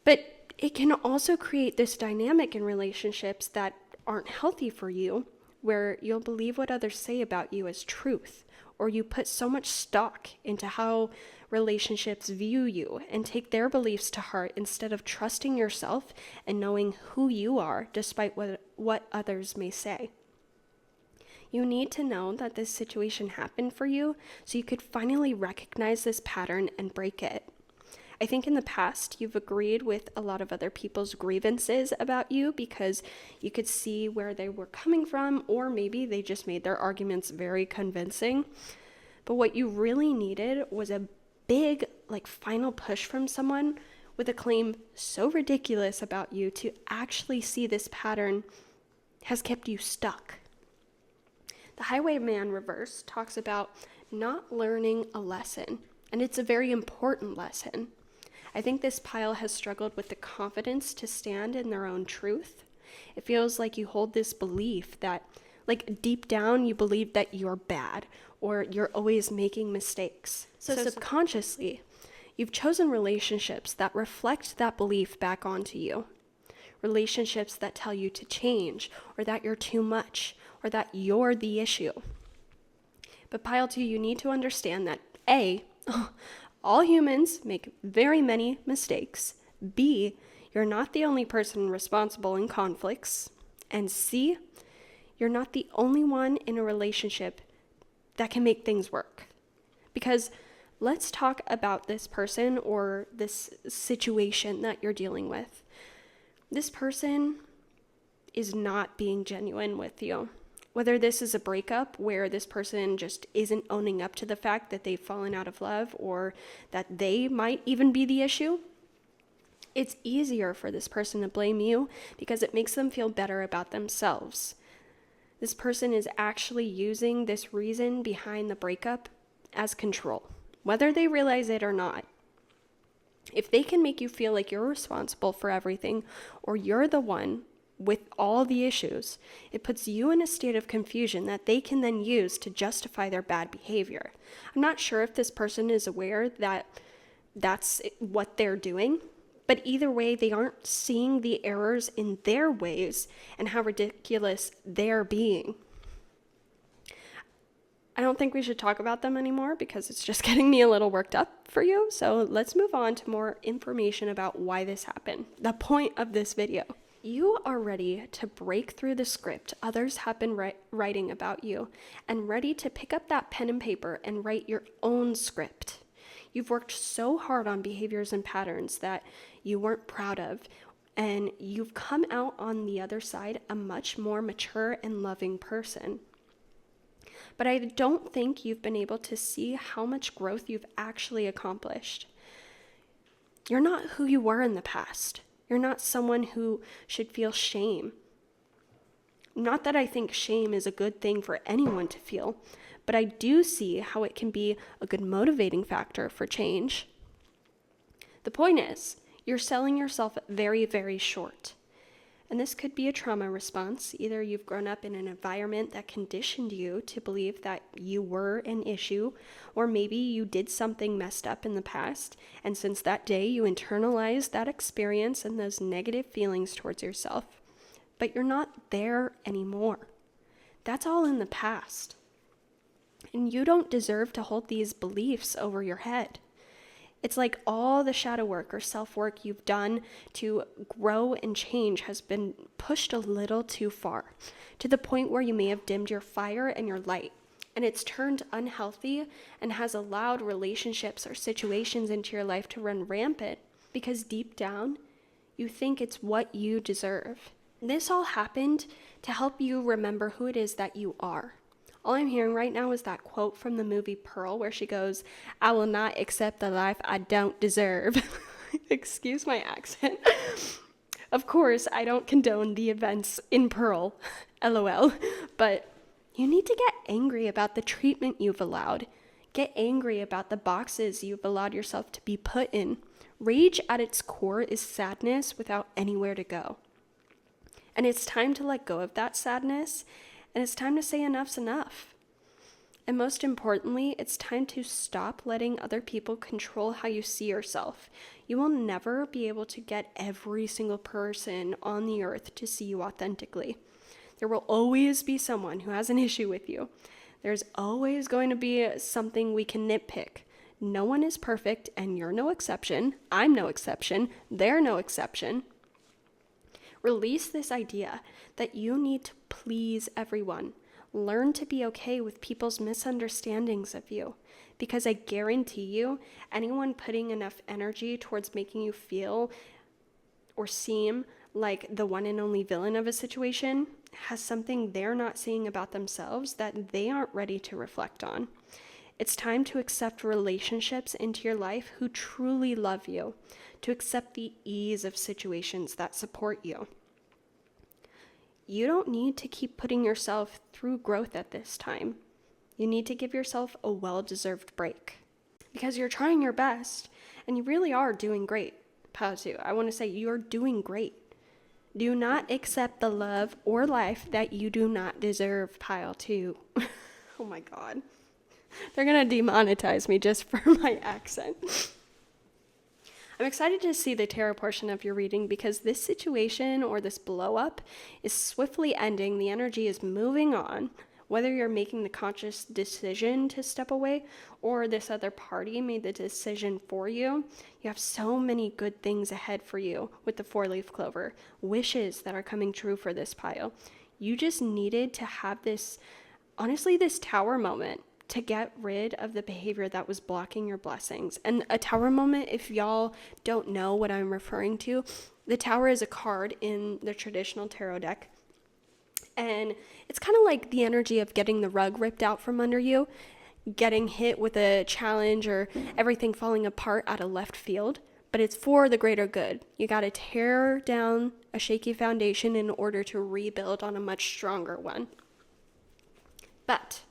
But it can also create this dynamic in relationships that aren't healthy for you, where you'll believe what others say about you as truth, or you put so much stock into how relationships view you and take their beliefs to heart instead of trusting yourself and knowing who you are despite what others may say. You need to know that this situation happened for you so you could finally recognize this pattern and break it. I think in the past you've agreed with a lot of other people's grievances about you because you could see where they were coming from, or maybe they just made their arguments very convincing. But what you really needed was a big, final push from someone with a claim so ridiculous about you to actually see this pattern has kept you stuck. The Highwayman Reverse talks about not learning a lesson, and it's a very important lesson. I think this pile has struggled with the confidence to stand in their own truth. It feels like you hold this belief that, deep down, you believe that you're bad or you're always making mistakes. So subconsciously, you've chosen relationships that reflect that belief back onto you. Relationships that tell you to change, or that you're too much, or that you're the issue. But pile 2, you need to understand that A, all humans make very many mistakes. B, you're not the only person responsible in conflicts. And C, you're not the only one in a relationship that can make things work. Because let's talk about this person or this situation that you're dealing with. This person is not being genuine with you. Whether this is a breakup where this person just isn't owning up to the fact that they've fallen out of love, or that they might even be the issue, it's easier for this person to blame you because it makes them feel better about themselves. This person is actually using this reason behind the breakup as control, whether they realize it or not. If they can make you feel like you're responsible for everything, or you're the one with all the issues, it puts you in a state of confusion that they can then use to justify their bad behavior. I'm not sure if this person is aware that that's what they're doing, but either way, they aren't seeing the errors in their ways and how ridiculous they're being. I don't think we should talk about them anymore because it's just getting me a little worked up for you. So let's move on to more information about why this happened. The point of this video. You are ready to break through the script others have been writing about you, and ready to pick up that pen and paper and write your own script. You've worked so hard on behaviors and patterns that you weren't proud of, and you've come out on the other side a much more mature and loving person. But I don't think you've been able to see how much growth you've actually accomplished. You're not who you were in the past. You're not someone who should feel shame. Not that I think shame is a good thing for anyone to feel, but I do see how it can be a good motivating factor for change. The point is, you're selling yourself very, very short. And this could be a trauma response. Either you've grown up in an environment that conditioned you to believe that you were an issue, or maybe you did something messed up in the past, and since that day you internalized that experience and those negative feelings towards yourself. But you're not there anymore. That's all in the past. And you don't deserve to hold these beliefs over your head. It's like all the shadow work or self-work you've done to grow and change has been pushed a little too far, to the point where you may have dimmed your fire and your light, and it's turned unhealthy and has allowed relationships or situations into your life to run rampant because deep down, you think it's what you deserve. This all happened to help you remember who it is that you are. All I'm hearing right now is that quote from the movie Pearl where she goes, "I will not accept the life I don't deserve." Excuse my accent. Of course, I don't condone the events in Pearl, LOL, but you need to get angry about the treatment you've allowed. Get angry about the boxes you've allowed yourself to be put in. Rage at its core is sadness without anywhere to go. And it's time to let go of that sadness. And it's time to say enough's enough. And most importantly, it's time to stop letting other people control how you see yourself. You will never be able to get every single person on the earth to see you authentically. There will always be someone who has an issue with you. There's always going to be something we can nitpick. No one is perfect, and you're no exception. I'm no exception. They're no exception. Release this idea that you need to please everyone. Learn to be okay with people's misunderstandings of you, because I guarantee you, anyone putting enough energy towards making you feel or seem like the one and only villain of a situation has something they're not seeing about themselves that they aren't ready to reflect on. It's time to accept relationships into your life who truly love you, to accept the ease of situations that support you. You don't need to keep putting yourself through growth at this time. You need to give yourself a well-deserved break, because you're trying your best and you really are doing great. Pile 2, I want to say you're doing great. Do not accept the love or life that you do not deserve. Pile 2. Oh my God. They're going to demonetize me just for my accent. I'm excited to see the tarot portion of your reading, because this situation or this blow up is swiftly ending. The energy is moving on. Whether you're making the conscious decision to step away or this other party made the decision for you, you have so many good things ahead for you with the 4-leaf clover. Wishes that are coming true for this pile. You just needed to have this, honestly, this tower moment to get rid of the behavior that was blocking your blessings. And a tower moment, if y'all don't know what I'm referring to, the tower is a card in the traditional tarot deck. And it's kind of like the energy of getting the rug ripped out from under you, getting hit with a challenge or everything falling apart out of left field. But it's for the greater good. You got to tear down a shaky foundation in order to rebuild on a much stronger one. But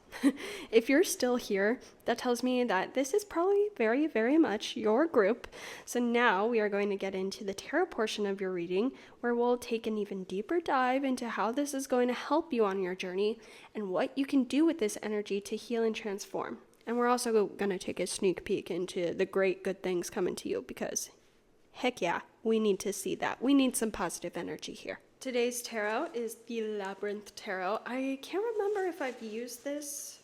if you're still here, that tells me that this is probably very, very much your group. So now we are going to get into the tarot portion of your reading, where we'll take an even deeper dive into how this is going to help you on your journey and what you can do with this energy to heal and transform. And we're also going to take a sneak peek into the great good things coming to you, because heck yeah, we need to see that. We need some positive energy here. Today's tarot is the Labyrinth Tarot. I can't remember if I've used this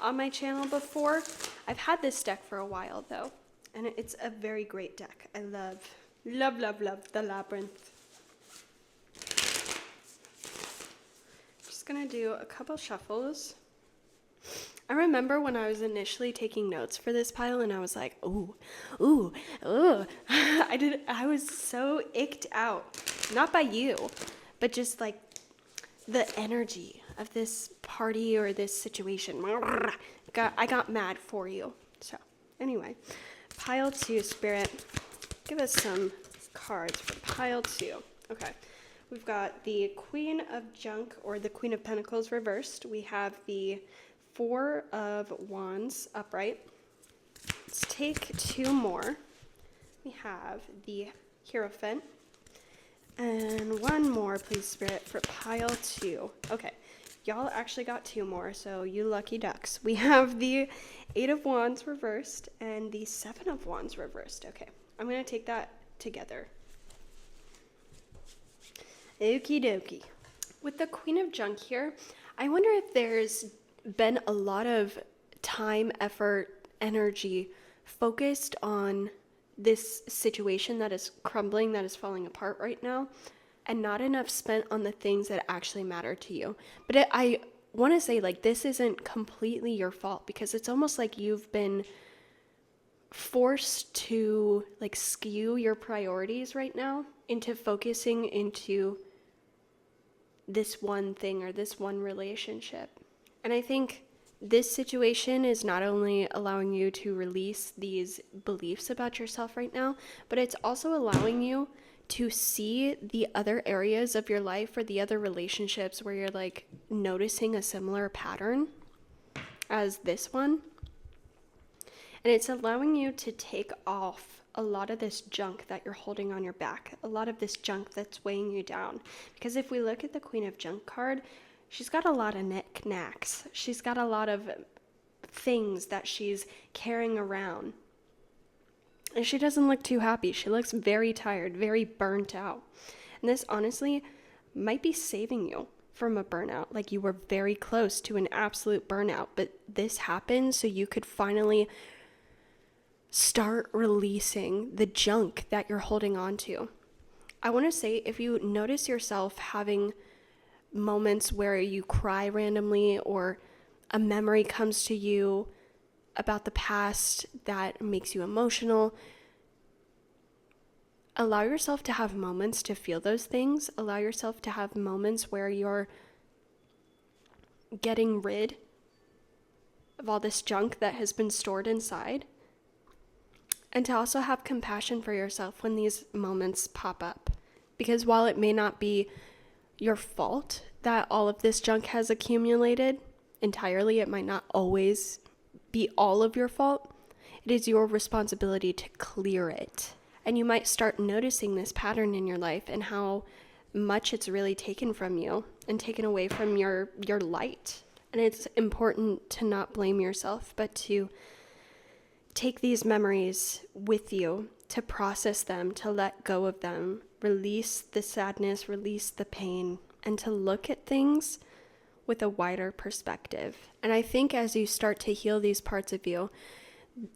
on my channel before. I've had this deck for a while though, and it's a very great deck. I love the Labyrinth. Just gonna do a couple shuffles. I remember when I was initially taking notes for this pile and I was like, ooh. I was so icked out. Not by you, but just like the energy of this party or this situation. I got mad for you. So anyway, pile 2, Spirit, give us some cards for pile 2. Okay, we've got the Queen of Junk, or the Queen of Pentacles reversed. We have the 4 of Wands upright. Let's take 2 more. We have the Hierophant. And 1 more, please, Spirit, for pile 2. Okay, y'all actually got 2 more, so you lucky ducks. We have the 8 of Wands reversed and the 7 of Wands reversed. Okay, I'm going to take that together. Okie dokie. With the Queen of Junk here, I wonder if there's been a lot of time, effort, energy focused on this situation that is crumbling, that is falling apart right now, and not enough spent on the things that actually matter to you. But I want to say, like, this isn't completely your fault, because it's almost like you've been forced to like skew your priorities right now into focusing into this one thing or this one relationship. And I think this situation is not only allowing you to release these beliefs about yourself right now, but it's also allowing you to see the other areas of your life or the other relationships where you're like noticing a similar pattern as this one. And it's allowing you to take off a lot of this junk that you're holding on your back, a lot of this junk that's weighing you down. Because if we look at the Queen of Junk card, she's got a lot of knickknacks. She's got a lot of things that she's carrying around. And she doesn't look too happy. She looks very tired, very burnt out. And this honestly might be saving you from a burnout. Like you were very close to an absolute burnout, but this happened so you could finally start releasing the junk that you're holding on to. I want to say, if you notice yourself having moments where you cry randomly, or a memory comes to you about the past that makes you emotional, allow yourself to have moments to feel those things. Allow yourself to have moments where you're getting rid of all this junk that has been stored inside. And to also have compassion for yourself when these moments pop up. Because while it may not be your fault that all of this junk has accumulated entirely, it might not always be all of your fault. It is your responsibility to clear it. And you might start noticing this pattern in your life and how much it's really taken from you and taken away from your light. And it's important to not blame yourself, but to take these memories with you, to process them, to let go of them, release the sadness, release the pain, and to look at things with a wider perspective. And I think as you start to heal these parts of you,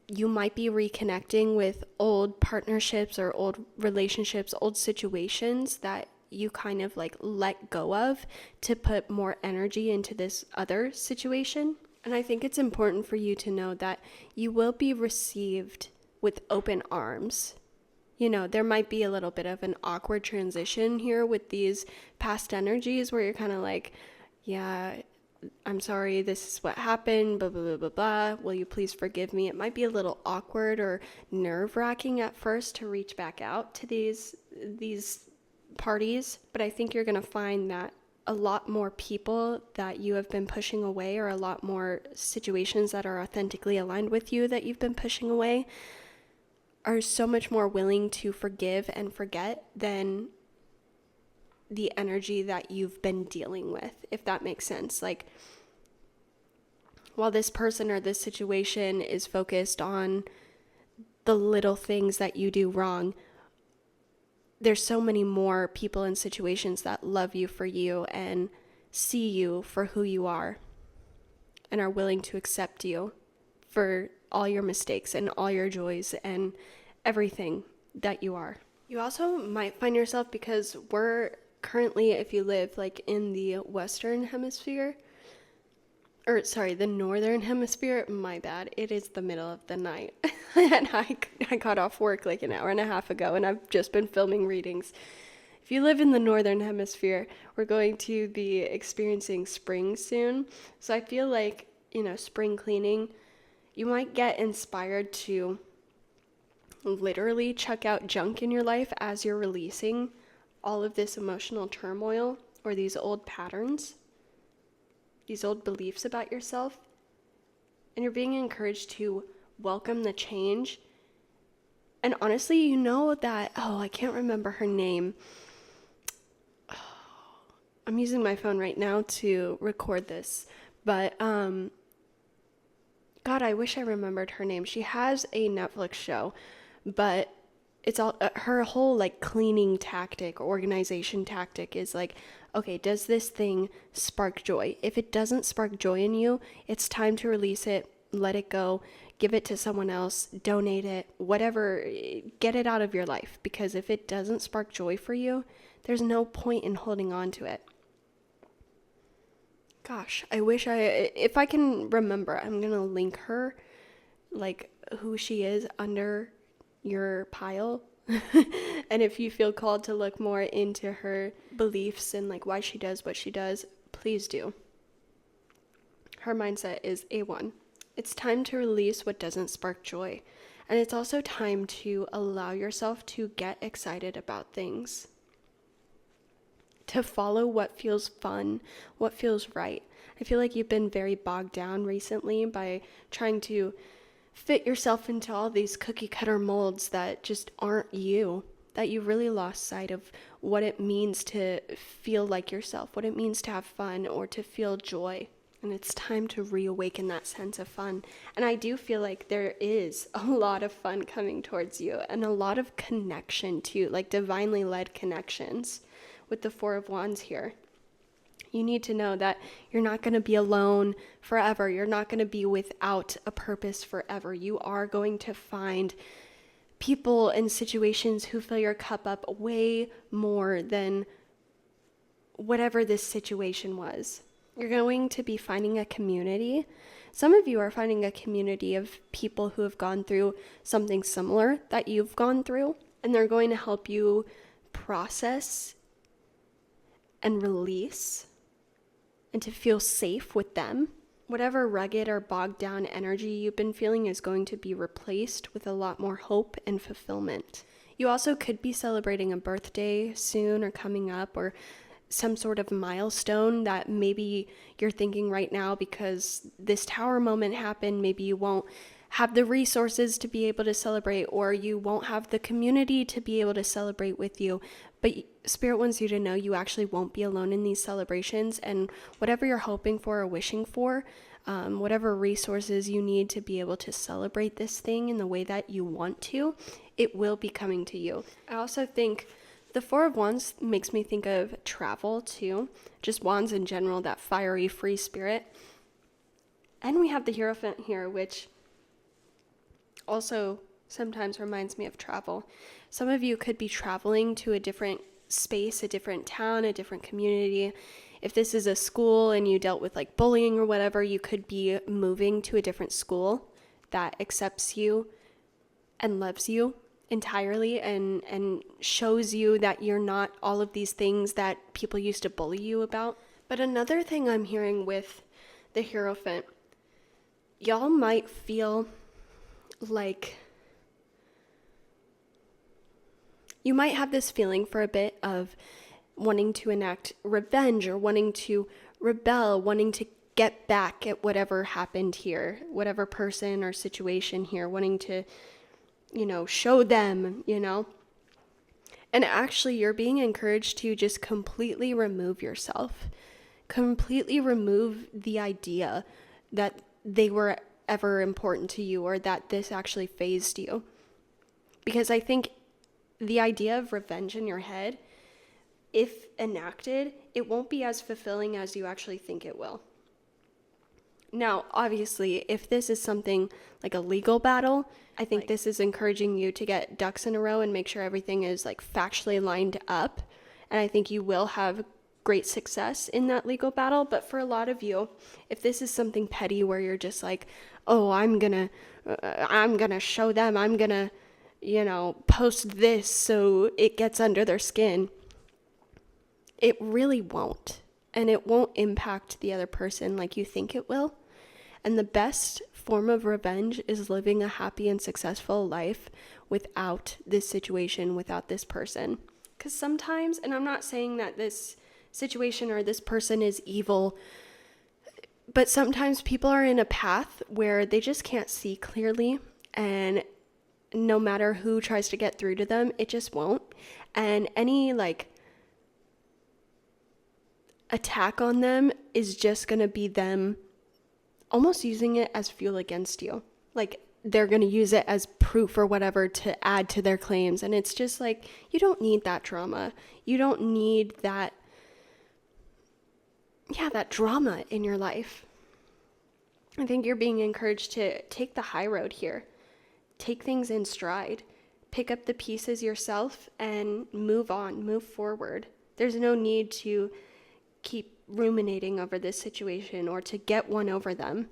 you might be reconnecting with old partnerships or old relationships, old situations that you kind of like let go of to put more energy into this other situation. And I think it's important for you to know that you will be received with open arms. You know, there might be a little bit of an awkward transition here with these past energies where you're kind of like, yeah, I'm sorry, this is what happened, blah, blah, blah, blah, blah. Will you please forgive me? It might be a little awkward or nerve-wracking at first to reach back out to these parties, but I think you're going to find that a lot more people that you have been pushing away, or a lot more situations that are authentically aligned with you that you've been pushing away, are so much more willing to forgive and forget than the energy that you've been dealing with, if that makes sense. Like, while this person or this situation is focused on the little things that you do wrong, there's so many more people and situations that love you for you and see you for who you are and are willing to accept you for all your mistakes and all your joys and everything that you are. You also might find yourself, because we're currently, if you live like in the Western Hemisphere, the Northern Hemisphere, my bad, it is the middle of the night. And I got off work like an hour and a half ago, and I've just been filming readings. If you live in the Northern Hemisphere, we're going to be experiencing spring soon. So I feel like, spring cleaning, you might get inspired to literally chuck out junk in your life as you're releasing all of this emotional turmoil or these old patterns, these old beliefs about yourself. And you're being encouraged to welcome the change. And honestly, you know that, I can't remember her name. I'm using my phone right now to record this, but God, I wish I remembered her name. She has a Netflix show, but it's all her whole like cleaning tactic, organization tactic is like, okay, does this thing spark joy? If it doesn't spark joy in you, it's time to release it, let it go, give it to someone else, donate it, whatever, get it out of your life. Because if it doesn't spark joy for you, there's no point in holding on to it. Gosh, if I can remember, I'm going to link her, like who she is, under your pile. And if you feel called to look more into her beliefs and like why she does what she does, please do. Her mindset is A1. It's time to release what doesn't spark joy. And it's also time to allow yourself to get excited about things. To follow what feels fun, what feels right. I feel like you've been very bogged down recently by trying to fit yourself into all these cookie cutter molds that just aren't you, that you really lost sight of what it means to feel like yourself, what it means to have fun or to feel joy. And it's time to reawaken that sense of fun. And I do feel like there is a lot of fun coming towards you and a lot of connection too, like divinely led connections with the Four of Wands here. You need to know that you're not going to be alone forever. You're not going to be without a purpose forever. You are going to find people and situations who fill your cup up way more than whatever this situation was. You're going to be finding a community. Some of you are finding a community of people who have gone through something similar that you've gone through, and they're going to help you process and release and to feel safe with them. Whatever rugged or bogged down energy you've been feeling is going to be replaced with a lot more hope and fulfillment. You also could be celebrating a birthday soon or coming up, or some sort of milestone that maybe you're thinking right now because this tower moment happened. Maybe you won't have the resources to be able to celebrate, or you won't have the community to be able to celebrate with you. But Spirit wants you to know you actually won't be alone in these celebrations, and whatever you're hoping for or wishing for, whatever resources you need to be able to celebrate this thing in the way that you want to, it will be coming to you. I also think the Four of Wands makes me think of travel too, just wands in general, that fiery, free spirit. And we have the Hierophant here, which also sometimes reminds me of travel. Some of you could be traveling to a different space, a different town, a different community. If this is a school and you dealt with like bullying or whatever, you could be moving to a different school that accepts you and loves you entirely and shows you that you're not all of these things that people used to bully you about. But another thing I'm hearing with the Hierophant, y'all might feel like you might have this feeling for a bit of wanting to enact revenge or wanting to rebel, wanting to get back at whatever happened here, whatever person or situation here, wanting to show them, And actually, you're being encouraged to just completely remove yourself. Completely remove the idea that they were ever important to you or that this actually fazed you. Because I think the idea of revenge in your head, if enacted, it won't be as fulfilling as you actually think it will. Now, obviously, if this is something like a legal battle, I think this is encouraging you to get ducks in a row and make sure everything is like factually lined up. And I think you will have great success in that legal battle. But for a lot of you, if this is something petty where you're just like, oh, I'm gonna show them, I'm gonna, post this so it gets under their skin, it really won't. And it won't impact the other person like you think it will. And the best form of revenge is living a happy and successful life without this situation, without this person. Because sometimes, and I'm not saying that this situation or this person is evil, but sometimes people are in a path where they just can't see clearly, and no matter who tries to get through to them, it just won't. And any attack on them is just going to be them almost using it as fuel against you. Like they're going to use it as proof or whatever to add to their claims. And it's just like, you don't need that drama. You don't need that drama in your life. I think you're being encouraged to take the high road here. Take things in stride. Pick up the pieces yourself and move on, move forward. There's no need to keep ruminating over this situation or to get one over them,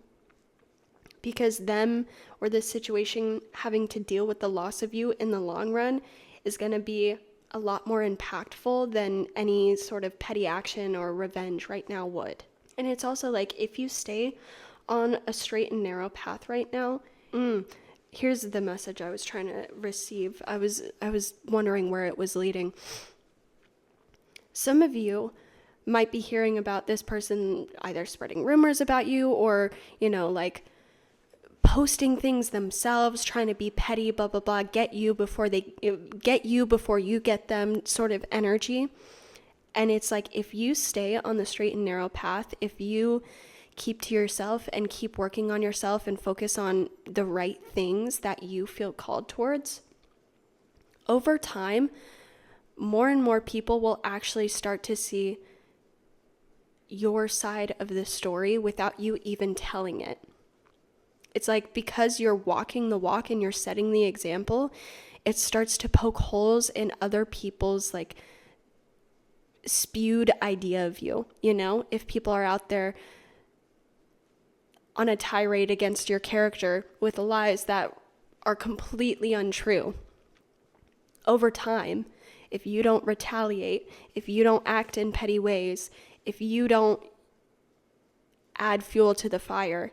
because them or this situation having to deal with the loss of you in the long run is going to be a lot more impactful than any sort of petty action or revenge right now would. And it's also like, if you stay on a straight and narrow path right now, here's the message I was trying to receive. I was wondering where it was leading. Some of you might be hearing about this person either spreading rumors about you or, posting things themselves, trying to be petty, blah, blah, blah, get you before you get them sort of energy. And it's like, if you stay on the straight and narrow path, if you keep to yourself and keep working on yourself and focus on the right things that you feel called towards, over time, more and more people will actually start to see your side of the story without you even telling it. It's like, because you're walking the walk and you're setting the example, it starts to poke holes in other people's like spewed idea of you. You know, if people are out there on a tirade against your character with lies that are completely untrue, over time, if you don't retaliate, if you don't act in petty ways, if you don't add fuel to the fire,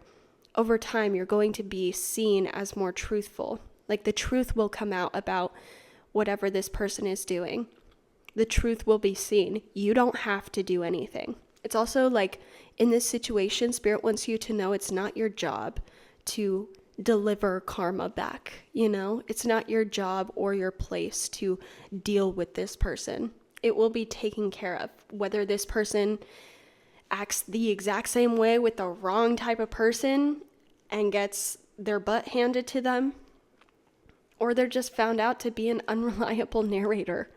over time you're going to be seen as more truthful. Like, the truth will come out about whatever this person is doing. The truth will be seen. You don't have to do anything. It's also like, in this situation, Spirit wants you to know it's not your job to deliver karma back. You know, it's not your job or your place to deal with this person. It will be taken care of. Whether this person acts the exact same way with the wrong type of person and gets their butt handed to them, or they're just found out to be an unreliable narrator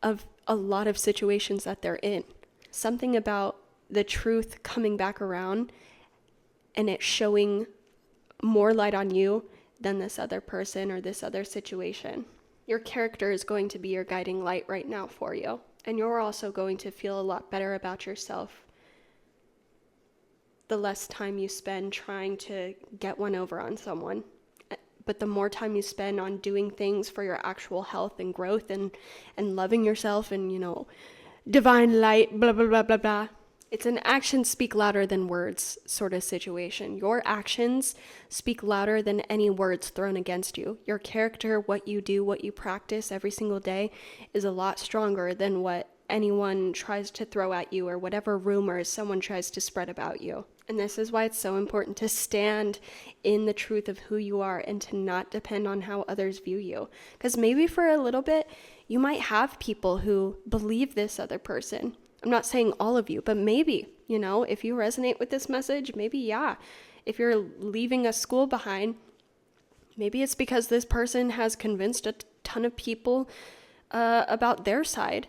of a lot of situations that they're in. Something about the truth coming back around and it showing more light on you than this other person or this other situation. Your character is going to be your guiding light right now for you. And you're also going to feel a lot better about yourself the less time you spend trying to get one over on someone. But the more time you spend on doing things for your actual health and growth and loving yourself and, you know, divine light, blah, blah, blah, blah, blah. It's an actions speak louder than words sort of situation. Your actions speak louder than any words thrown against you. Your character, what you do, what you practice every single day is a lot stronger than what anyone tries to throw at you or whatever rumors someone tries to spread about you. And this is why it's so important to stand in the truth of who you are and to not depend on how others view you. Because maybe for a little bit, you might have people who believe this other person. I'm not saying all of you, but maybe, you know, if you resonate with this message, maybe, yeah. If you're leaving a school behind, maybe it's because this person has convinced a ton of people about their side.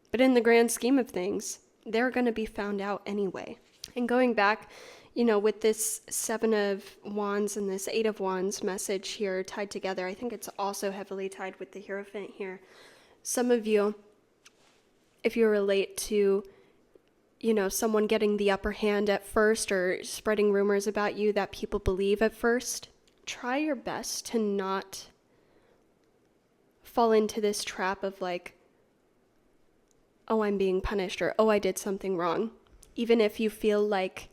But in the grand scheme of things, they're going to be found out anyway. And going back, you know, with this 7 of Wands and this 8 of Wands message here tied together, I think it's also heavily tied with the Hierophant here. Some of you, if you relate to, you know, someone getting the upper hand at first or spreading rumors about you that people believe at first, try your best to not fall into this trap of like, oh, I'm being punished, or oh, I did something wrong. Even if you feel like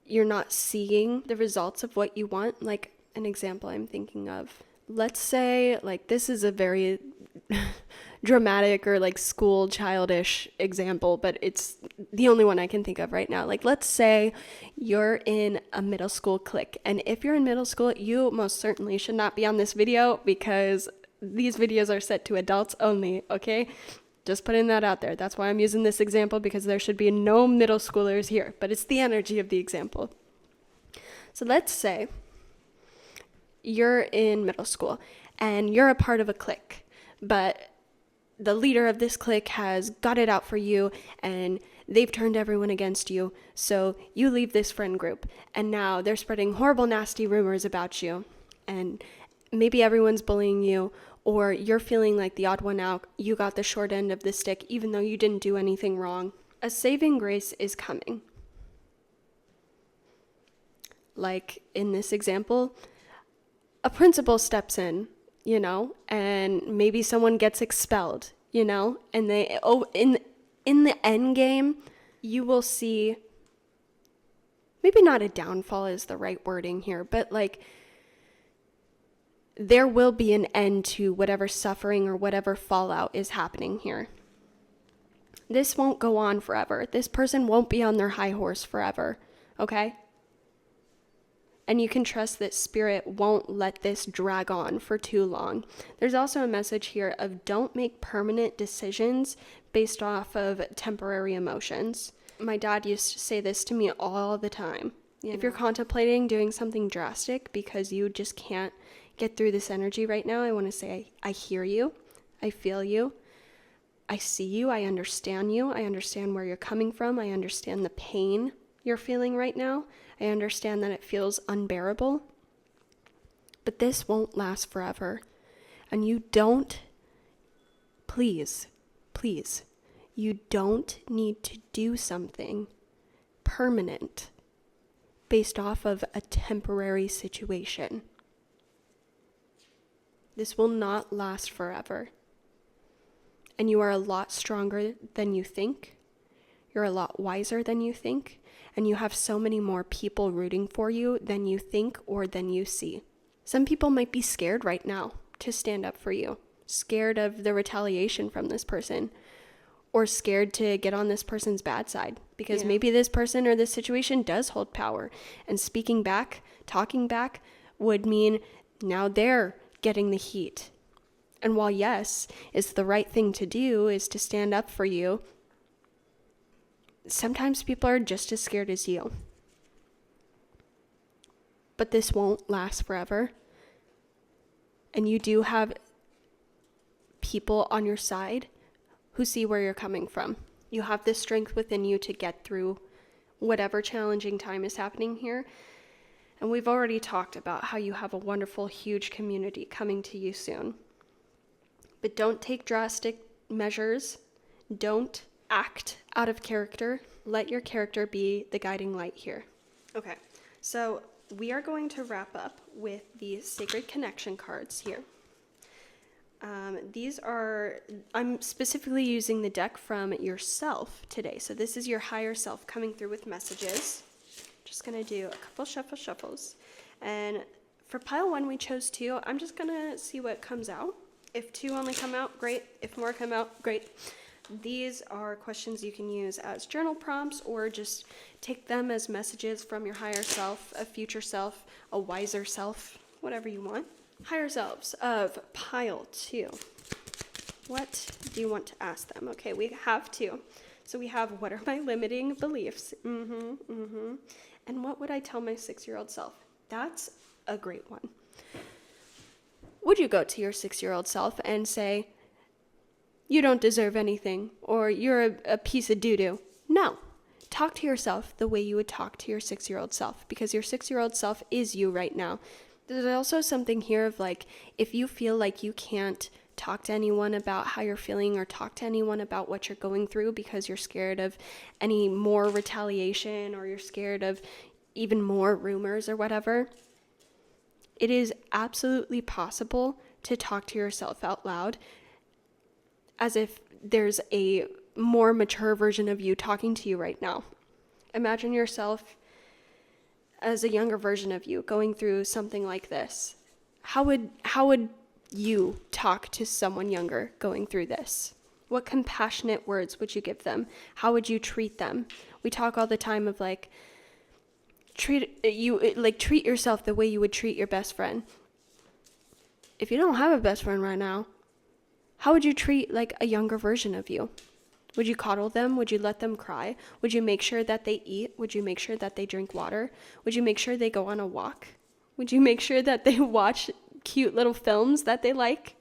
you're not seeing the results of what you want. Like an example I'm thinking of. Let's say, like, this is a very dramatic or like school childish example, but it's the only one I can think of right now. Like, let's say you're in a middle school clique, and if you're in middle school, you most certainly should not be on this video because these videos are set to adults only, okay? Just putting that out there. That's why I'm using this example, because there should be no middle schoolers here, but it's the energy of the example. So let's say you're in middle school and you're a part of a clique, but the leader of this clique has got it out for you and they've turned everyone against you. So you leave this friend group and now they're spreading horrible, nasty rumors about you, and maybe everyone's bullying you, or you're feeling like the odd one out. You got the short end of the stick even though you didn't do anything wrong. A saving grace is coming. Like in this example, a principal steps in, you know, and maybe someone gets expelled, you know, and in the end game, you will see, maybe not a downfall is the right wording here, but like there will be an end to whatever suffering or whatever fallout is happening here. This won't go on forever. This person won't be on their high horse forever, okay? And you can trust that spirit won't let this drag on for too long. There's also a message here of don't make permanent decisions based off of temporary emotions. My dad used to say this to me all the time. If you're contemplating doing something drastic because you just can't get through this energy right now, I want to say I hear you. I feel you. I see you, I understand where you're coming from, I understand the pain you're feeling right now, I understand that it feels unbearable, but this won't last forever. And you don't, please, you don't need to do something permanent based off of a temporary situation. This will not last forever. And you are a lot stronger than you think. You're a lot wiser than you think. And you have so many more people rooting for you than you think or than you see. Some people might be scared right now to stand up for you, scared of the retaliation from this person, or scared to get on this person's bad side because maybe this person or this situation does hold power. And speaking back, talking back would mean now they're getting the heat. And while yes, it's the right thing to do is to stand up for you, sometimes people are just as scared as you. But this won't last forever. And you do have people on your side who see where you're coming from. You have the strength within you to get through whatever challenging time is happening here. And we've already talked about how you have a wonderful, huge community coming to you soon. But don't take drastic measures. Don't act out of character. Let your character be the guiding light here. Okay, so we are going to wrap up with the Sacred Connection cards here. I'm specifically using the deck from yourself today. So this is your higher self coming through with messages. Just going to do a couple shuffles. And for pile 1, we chose 2. I'm just going to see what comes out. If 2 only come out, great. If more come out, great. These are questions you can use as journal prompts or just take them as messages from your higher self, a future self, a wiser self, whatever you want. Higher selves of pile 2. What do you want to ask them? Okay, we have 2. So we have, what are my limiting beliefs? And what would I tell my 6-year-old self? That's a great one. Would you go to your 6-year-old self and say, you don't deserve anything, or you're a piece of doo-doo? No. Talk to yourself the way you would talk to your 6-year-old self, because your 6-year-old self is you right now. There's also something here of like, if you feel like you can't talk to anyone about how you're feeling or talk to anyone about what you're going through because you're scared of any more retaliation or you're scared of even more rumors or whatever, it is absolutely possible to talk to yourself out loud as if there's a more mature version of you talking to you right now. Imagine yourself as a younger version of you going through something like this. How would you talk to someone younger going through this? What compassionate words would you give them? How would you treat them? We talk all the time of like, treat yourself the way you would treat your best friend. If you don't have a best friend right now, how would you treat like a younger version of you? Would you coddle them? Would you let them cry? Would you make sure that they eat? Would you make sure that they drink water? Would you make sure they go on a walk? Would you make sure that they watch cute little films that they like?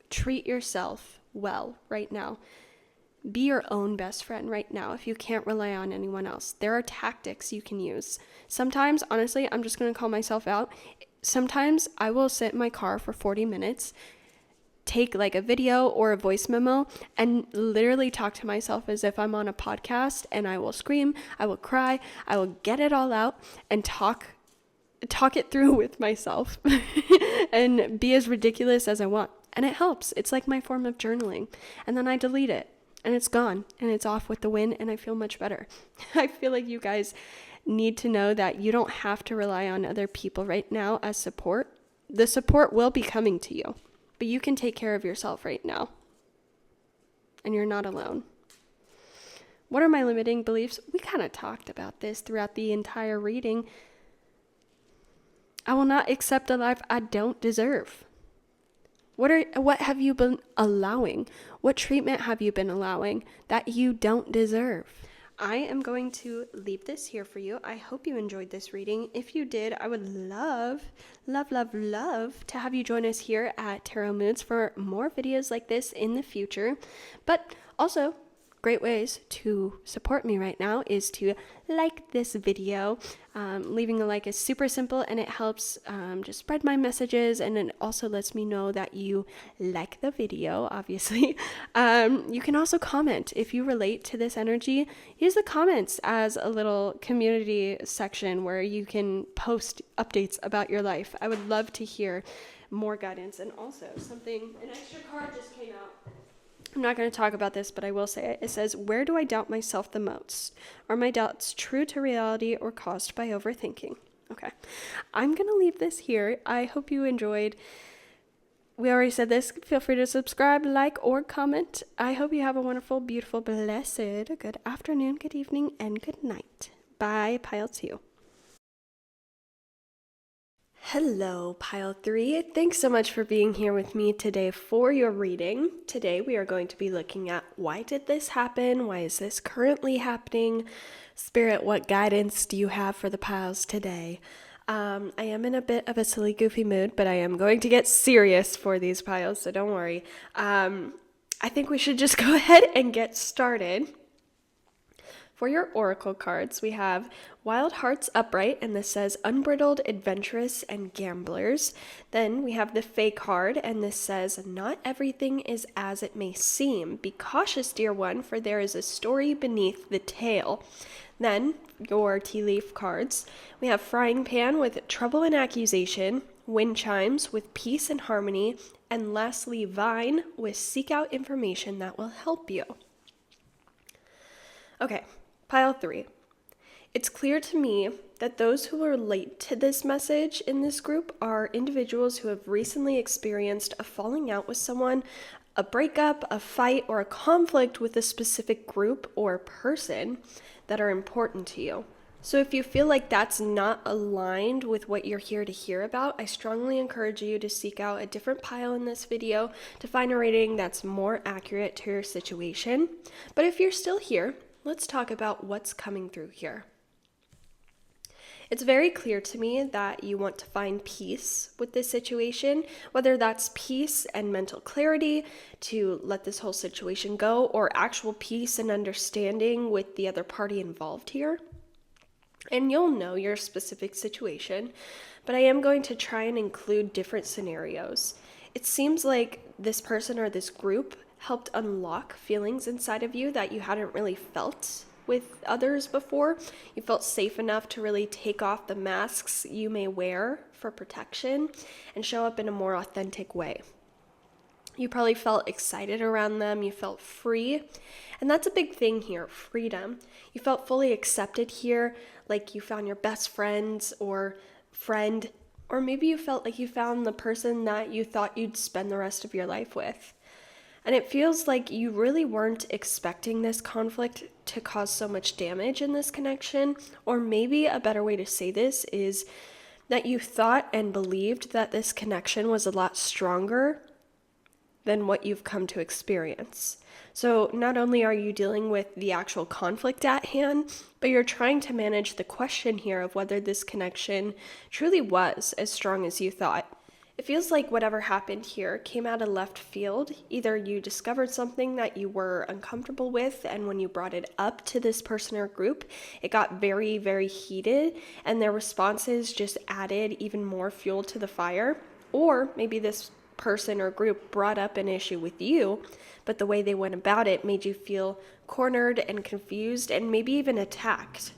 Treat yourself well right now. Be your own best friend right now if you can't rely on anyone else. There are tactics you can use. Sometimes, honestly, I'm just going to call myself out. Sometimes I will sit in my car for 40 minutes, take like a video or a voice memo and literally talk to myself as if I'm on a podcast, and I will scream, I will cry, I will get it all out and talk it through with myself and be as ridiculous as I want. And it helps. It's like my form of journaling. And then I delete it and it's gone and it's off with the wind and I feel much better. I feel like you guys need to know that you don't have to rely on other people right now as support. The support will be coming to you. But you can take care of yourself right now. And you're not alone. What are my limiting beliefs? We kind of talked about this throughout the entire reading. I will not accept a life I don't deserve. What have you been allowing? What treatment have you been allowing that you don't deserve? I am going to leave this here for you. I hope you enjoyed this reading. If you did, I would love to have you join us here at Tarot Moods for more videos like this in the future. But also, great ways to support me right now is to like this video. Leaving a like is super simple, and it helps just spread my messages, and it also lets me know that you like the video, obviously. You can also comment if you relate to this energy. Use the comments as a little community section where you can post updates about your life. I would love to hear more guidance. And also an extra card just came out. I'm not going to talk about this, but I will say it. It says, where do I doubt myself the most? Are my doubts true to reality or caused by overthinking? Okay, I'm going to leave this here. I hope you enjoyed. We already said this. Feel free to subscribe, like, or comment. I hope you have a wonderful, beautiful, blessed, good afternoon, good evening, and good night. Bye, Pile 2. Hello, Pile 3. Thanks so much for being here with me today for your reading. Today we are going to be looking at why did this happen? Why is this currently happening? Spirit, what guidance do you have for the piles today? I am in a bit of a silly, goofy mood, but I am going to get serious for these piles, so don't worry. I think we should just go ahead and get started. For your oracle cards, we have Wild Hearts Upright, and this says Unbridled, Adventurous, and Gamblers. Then we have the Fae card, and this says Not everything is as it may seem. Be cautious, dear one, for there is a story beneath the tale. Then, your tea leaf cards, we have Frying Pan with Trouble and Accusation, Wind Chimes with Peace and Harmony, and lastly, Vine with Seek Out Information that will help you. Okay. Pile 3. It's clear to me that those who relate to this message in this group are individuals who have recently experienced a falling out with someone, a breakup, a fight, or a conflict with a specific group or person that are important to you. So if you feel like that's not aligned with what you're here to hear about, I strongly encourage you to seek out a different pile in this video to find a reading that's more accurate to your situation. But if you're still here, let's talk about what's coming through here. It's very clear to me that you want to find peace with this situation, whether that's peace and mental clarity to let this whole situation go, or actual peace and understanding with the other party involved here. And you'll know your specific situation, but I am going to try and include different scenarios. It seems like this person or this group helped unlock feelings inside of you that you hadn't really felt with others before. You felt safe enough to really take off the masks you may wear for protection and show up in a more authentic way. You probably felt excited around them. You felt free. And that's a big thing here, freedom. You felt fully accepted here, like you found your best friends or friend, or maybe you felt like you found the person that you thought you'd spend the rest of your life with. And it feels like you really weren't expecting this conflict to cause so much damage in this connection. Or maybe a better way to say this is that you thought and believed that this connection was a lot stronger than what you've come to experience. So not only are you dealing with the actual conflict at hand, but you're trying to manage the question here of whether this connection truly was as strong as you thought. It feels like whatever happened here came out of left field. Either you discovered something that you were uncomfortable with, and when you brought it up to this person or group, it got very, very heated, and their responses just added even more fuel to the fire. Or maybe this person or group brought up an issue with you, but the way they went about it made you feel cornered and confused and maybe even attacked.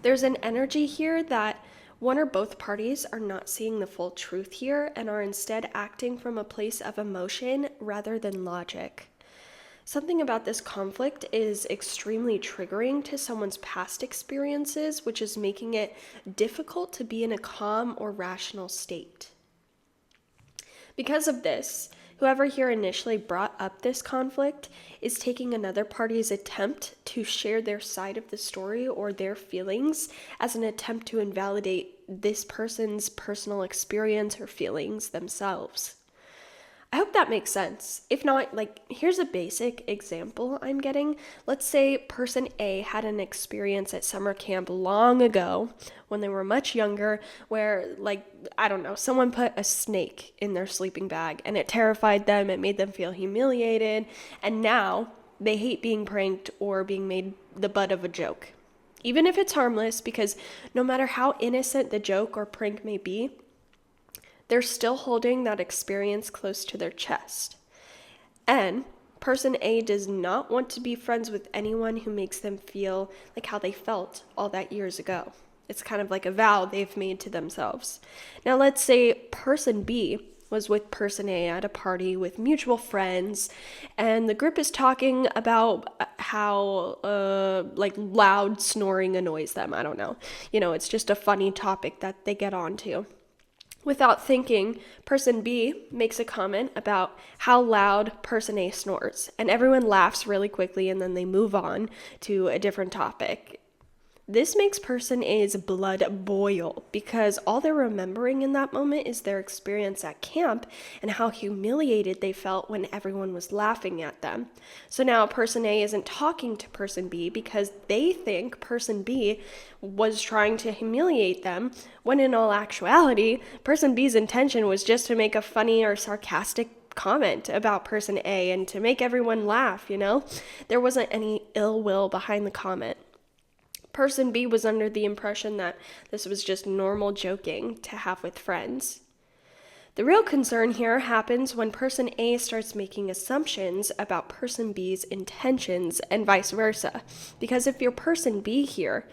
There's an energy here that one or both parties are not seeing the full truth here and are instead acting from a place of emotion rather than logic. Something about this conflict is extremely triggering to someone's past experiences, which is making it difficult to be in a calm or rational state. Because of this, whoever here initially brought up this conflict is taking another party's attempt to share their side of the story or their feelings as an attempt to invalidate this person's personal experience or feelings themselves. I hope that makes sense. If not, like, here's a basic example I'm getting. Let's say person A had an experience at summer camp long ago when they were much younger where, like, I don't know, someone put a snake in their sleeping bag and it terrified them, it made them feel humiliated, and now they hate being pranked or being made the butt of a joke. Even if it's harmless, because no matter how innocent the joke or prank may be, they're still holding that experience close to their chest. And person A does not want to be friends with anyone who makes them feel like how they felt all that years ago. It's kind of like a vow they've made to themselves. Now let's say person B was with person A at a party with mutual friends, and the group is talking about how like loud snoring annoys them. I don't know. It's just a funny topic that they get onto. Without thinking, person B makes a comment about how loud person A snores, and everyone laughs really quickly and then they move on to a different topic. This makes person A's blood boil because all they're remembering in that moment is their experience at camp and how humiliated they felt when everyone was laughing at them. So now person A isn't talking to person B because they think person B was trying to humiliate them, when in all actuality, person B's intention was just to make a funny or sarcastic comment about person A and to make everyone laugh, There wasn't any ill will behind the comment. Person B was under the impression that this was just normal joking to have with friends. The real concern here happens when person A starts making assumptions about person B's intentions and vice versa. Because if you're person B here,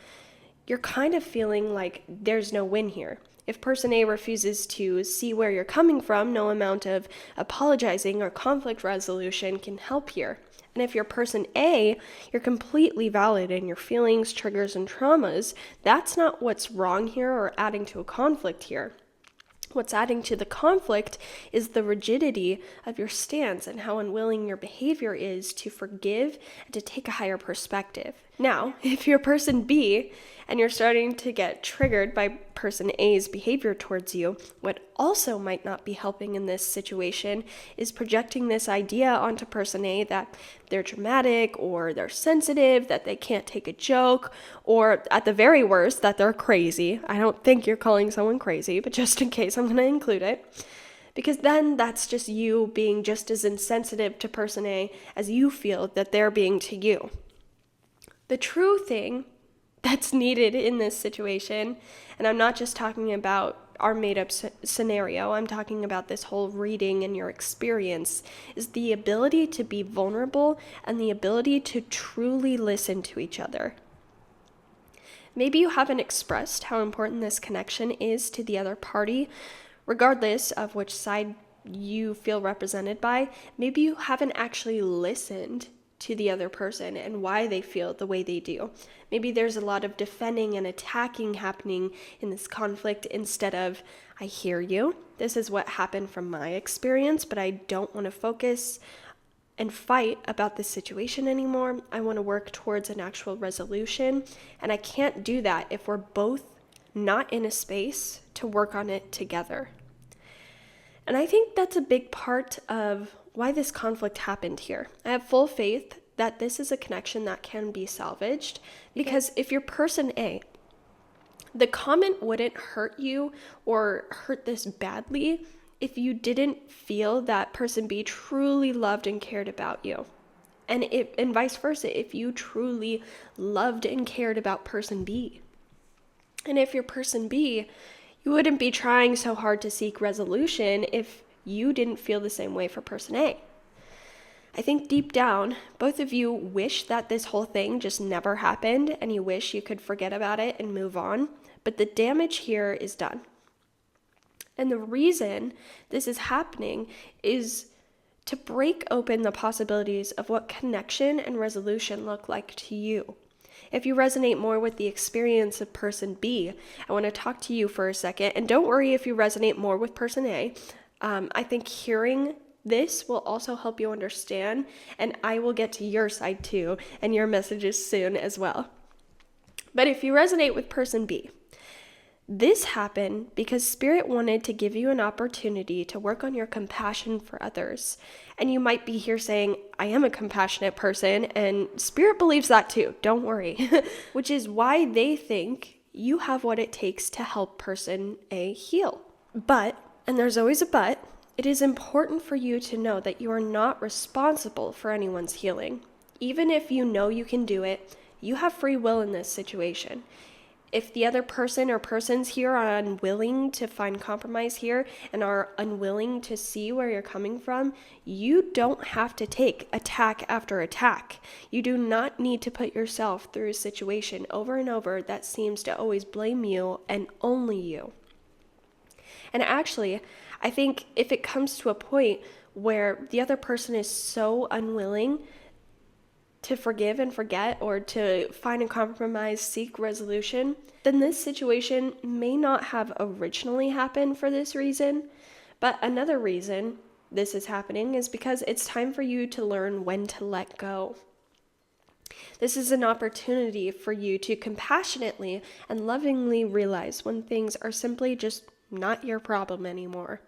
you're kind of feeling like there's no win here. If person A refuses to see where you're coming from, no amount of apologizing or conflict resolution can help here. And if you're person A, you're completely valid in your feelings, triggers, and traumas. That's not what's wrong here or adding to a conflict here. What's adding to the conflict is the rigidity of your stance and how unwilling your behavior is to forgive and to take a higher perspective. Now, if you're person B and you're starting to get triggered by person A's behavior towards you, what also might not be helping in this situation is projecting this idea onto person A that they're dramatic or they're sensitive, that they can't take a joke, or at the very worst, that they're crazy. I don't think you're calling someone crazy, but just in case, I'm going to include it. Because then that's just you being just as insensitive to person A as you feel that they're being to you. The true thing that's needed in this situation, and I'm not just talking about our made-up scenario, I'm talking about this whole reading and your experience, is the ability to be vulnerable and the ability to truly listen to each other. Maybe you haven't expressed how important this connection is to the other party, regardless of which side you feel represented by. Maybe you haven't actually listened to the other person and why they feel the way they do. Maybe there's a lot of defending and attacking happening in this conflict instead of, I hear you. This is what happened from my experience, but I don't want to focus and fight about this situation anymore. I want to work towards an actual resolution, and I can't do that if we're both not in a space to work on it together. And I think that's a big part of why this conflict happened here. I have full faith that this is a connection that can be salvaged, because if you're person A, the comment wouldn't hurt you or hurt this badly if you didn't feel that person B truly loved and cared about you. And vice versa, if you truly loved and cared about person B. And if you're person B, you wouldn't be trying so hard to seek resolution if you didn't feel the same way for person A. I think deep down, both of you wish that this whole thing just never happened and you wish you could forget about it and move on, but the damage here is done. And the reason this is happening is to break open the possibilities of what connection and resolution look like to you. If you resonate more with the experience of person B, I want to talk to you for a second. And don't worry if you resonate more with person A. I think hearing this will also help you understand, and I will get to your side too and your messages soon as well. But if you resonate with person B, This happened because Spirit wanted to give you an opportunity to work on your compassion for others. And you might be here saying, I am a compassionate person, and Spirit believes that too, don't worry. Which is why they think you have what it takes to help person A heal. But, and there's always a but, it is important for you to know that you are not responsible for anyone's healing. Even if you know you can do it, you have free will in this situation. If the other person or persons here are unwilling to find compromise here and are unwilling to see where you're coming from, you don't have to take attack after attack. You do not need to put yourself through a situation over and over that seems to always blame you and only you. And actually, I think if it comes to a point where the other person is so unwilling to forgive and forget or to find a compromise, seek resolution, then this situation may not have originally happened for this reason. But another reason this is happening is because it's time for you to learn when to let go. This is an opportunity for you to compassionately and lovingly realize when things are simply just not your problem anymore.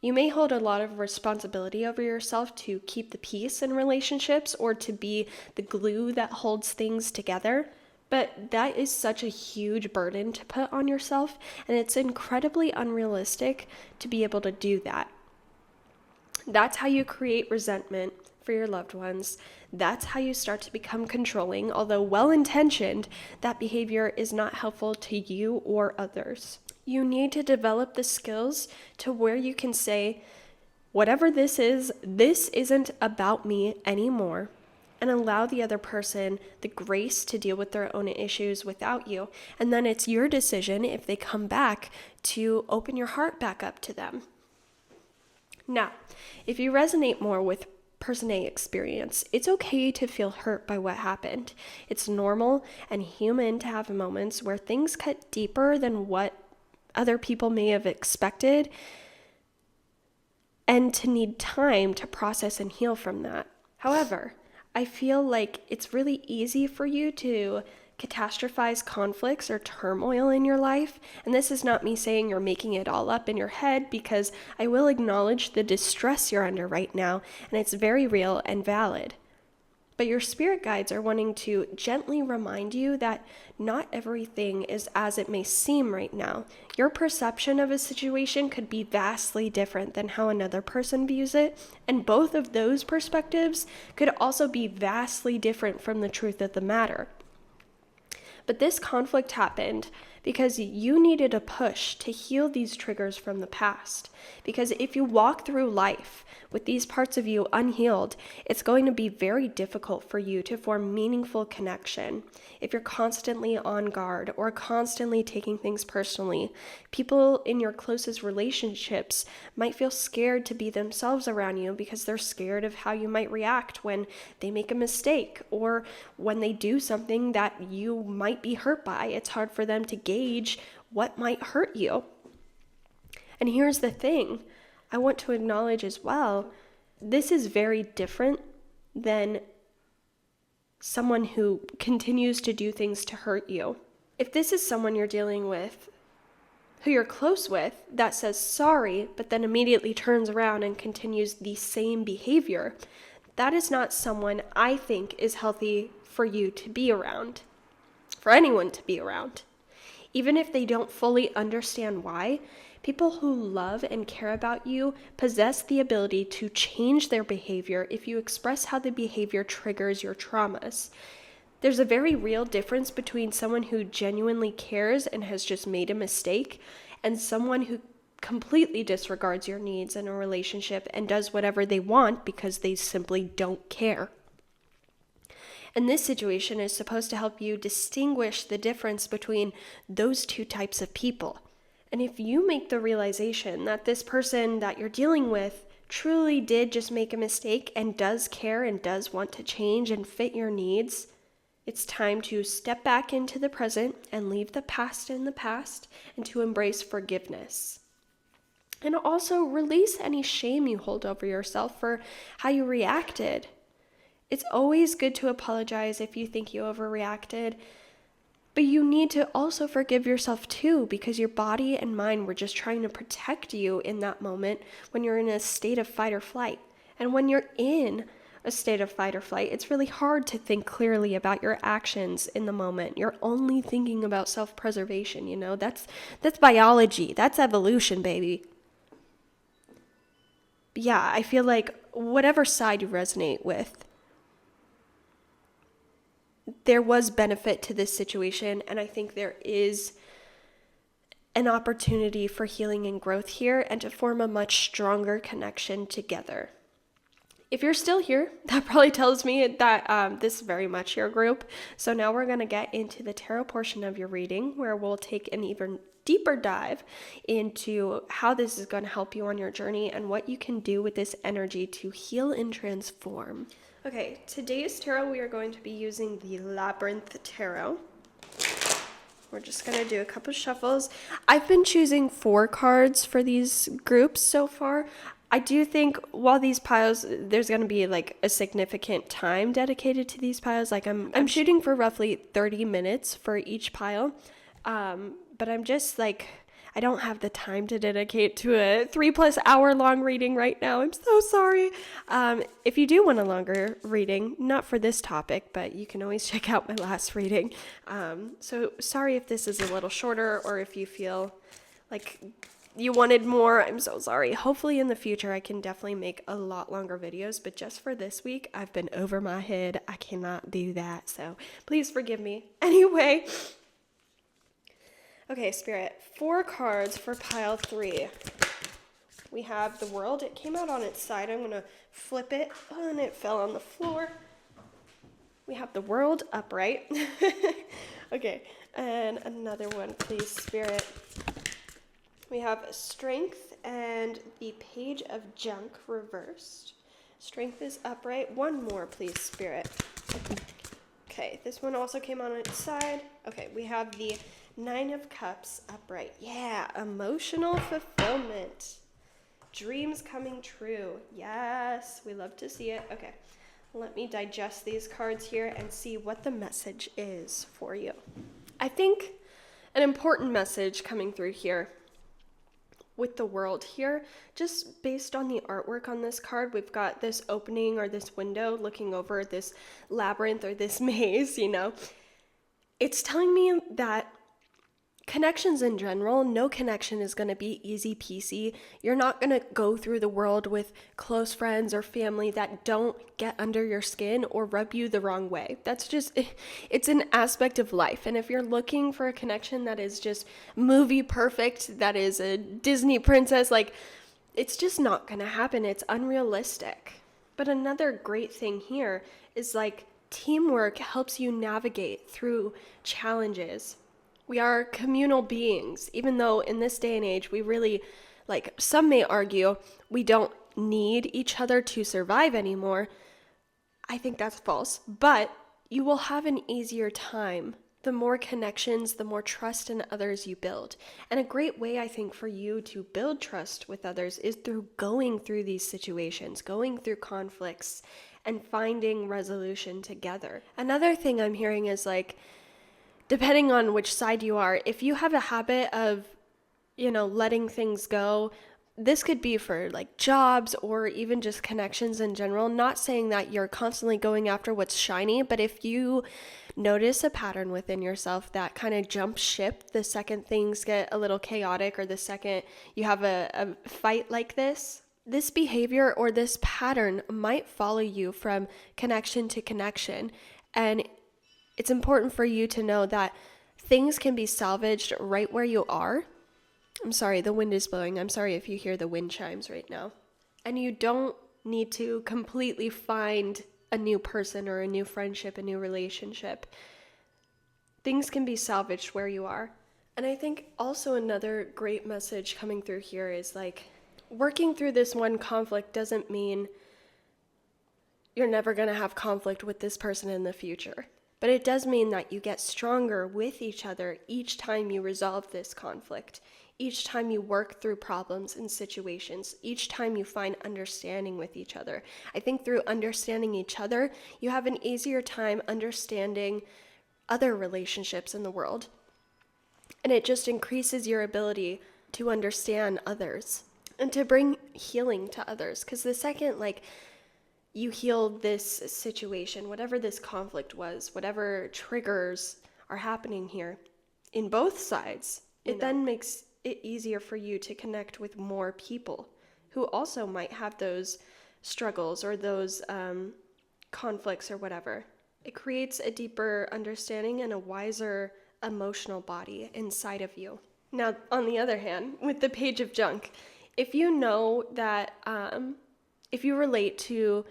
You may hold a lot of responsibility over yourself to keep the peace in relationships or to be the glue that holds things together, but that is such a huge burden to put on yourself, and it's incredibly unrealistic to be able to do that. That's how you create resentment for your loved ones. That's how you start to become controlling. Although well-intentioned, that behavior is not helpful to you or others. You need to develop the skills to where you can say, whatever this isn't about me anymore, and allow the other person the grace to deal with their own issues without you. And then it's your decision, if they come back, to open your heart back up to them. Now, if you resonate more with person A experience, it's okay to feel hurt by what happened. It's normal and human to have moments where things cut deeper than what other people may have expected, and to need time to process and heal from that. However, I feel like it's really easy for you to catastrophize conflicts or turmoil in your life, and this is not me saying you're making it all up in your head, because I will acknowledge the distress you're under right now, and it's very real and valid. But your spirit guides are wanting to gently remind you that not everything is as it may seem right now. Your perception of a situation could be vastly different than how another person views it, and both of those perspectives could also be vastly different from the truth of the matter. But this conflict happened because you needed a push to heal these triggers from the past. Because if you walk through life with these parts of you unhealed, it's going to be very difficult for you to form meaningful connection. If you're constantly on guard or constantly taking things personally, people in your closest relationships might feel scared to be themselves around you because they're scared of how you might react when they make a mistake or when they do something that you might be hurt by. It's hard for them to gauge what might hurt you. And here's the thing, I want to acknowledge as well, this is very different than someone who continues to do things to hurt you. If this is someone you're dealing with, who you're close with, that says sorry, but then immediately turns around and continues the same behavior, that is not someone I think is healthy for you to be around, for anyone to be around. Even if they don't fully understand why, people who love and care about you possess the ability to change their behavior if you express how the behavior triggers your traumas. There's a very real difference between someone who genuinely cares and has just made a mistake and someone who completely disregards your needs in a relationship and does whatever they want because they simply don't care. And this situation is supposed to help you distinguish the difference between those two types of people. And if you make the realization that this person that you're dealing with truly did just make a mistake and does care and does want to change and fit your needs, it's time to step back into the present and leave the past in the past and to embrace forgiveness. And also release any shame you hold over yourself for how you reacted. It's always good to apologize if you think you overreacted. But you need to also forgive yourself too, because your body and mind were just trying to protect you in that moment when you're in a state of fight or flight. And when you're in a state of fight or flight, it's really hard to think clearly about your actions in the moment. You're only thinking about self-preservation, you know? That's biology. That's evolution, baby. Yeah, I feel like whatever side you resonate with, there was benefit to this situation, and I think there is an opportunity for healing and growth here and to form a much stronger connection together. If you're still here, that probably tells me that this is very much your group. So now we're going to get into the tarot portion of your reading, where we'll take an even deeper dive into how this is going to help you on your journey and what you can do with this energy to heal and transform. Okay, today's tarot, we are going to be using the Labyrinth Tarot. We're just going to do a couple shuffles. I've been choosing 4 cards for these groups so far. I do think while these piles, there's going to be like a significant time dedicated to these piles. Like I'm shooting for roughly 30 minutes for each pile. But I'm just like, I don't have the time to dedicate to a 3+ hour long reading right now. I'm so sorry. If you do want a longer reading, not for this topic, but you can always check out my last reading. So sorry if this is a little shorter, or if you feel like you wanted more. I'm so sorry. Hopefully in the future I can definitely make a lot longer videos, but just for this week I've been over my head. I cannot do that, so please forgive me. Anyway, okay, Spirit, 4 cards for pile 3. We have the World. It came out on its side. I'm gonna flip it. Oh, and it fell on the floor. We have the World upright. Okay, and another one, please, Spirit. We have Strength and the Page of Junk reversed. Strength is upright. One more, please, Spirit. Okay, this one also came on its side. Okay, we have the 9 of Cups upright. Yeah, emotional fulfillment. Dreams coming true. Yes, we love to see it. Okay, let me digest these cards here and see what the message is for you. I think an important message coming through here with the World here, just based on the artwork on this card, we've got this opening or this window looking over this labyrinth or this maze, you know. It's telling me that connections in general, no connection is going to be easy peasy. You're not going to go through the world with close friends or family that don't get under your skin or rub you the wrong way. That's just, it's an aspect of life. And if you're looking for a connection that is just movie perfect, that is a Disney princess, like, it's just not going to happen. It's unrealistic. But another great thing here is like teamwork helps you navigate through challenges. We are communal beings, even though in this day and age, we really, like some may argue, we don't need each other to survive anymore. I think that's false, but you will have an easier time. The more connections, the more trust in others you build. And a great way, I think, for you to build trust with others is through going through these situations, going through conflicts, and finding resolution together. Another thing I'm hearing is like, depending on which side you are, if you have a habit of, letting things go, this could be for like jobs or even just connections in general. Not saying that you're constantly going after what's shiny, but if you notice a pattern within yourself that kind of jumps ship the second things get a little chaotic, or the second you have a fight like this behavior or this pattern might follow you from connection to connection. And it's important for you to know that things can be salvaged right where you are. I'm sorry, the wind is blowing. I'm sorry if you hear the wind chimes right now. And you don't need to completely find a new person or a new friendship, a new relationship. Things can be salvaged where you are. And I think also another great message coming through here is like, working through this one conflict doesn't mean you're never going to have conflict with this person in the future. But it does mean that you get stronger with each other each time you resolve this conflict, each time you work through problems and situations, each time you find understanding with each other. I think through understanding each other, you have an easier time understanding other relationships in the world. And it just increases your ability to understand others and to bring healing to others. Because the second, you heal this situation, whatever this conflict was, whatever triggers are happening here in both sides, it then makes it easier for you to connect with more people who also might have those struggles or those conflicts or whatever. It creates a deeper understanding and a wiser emotional body inside of you. Now, on the other hand, with the Page of Junk, if you know that, if you relate to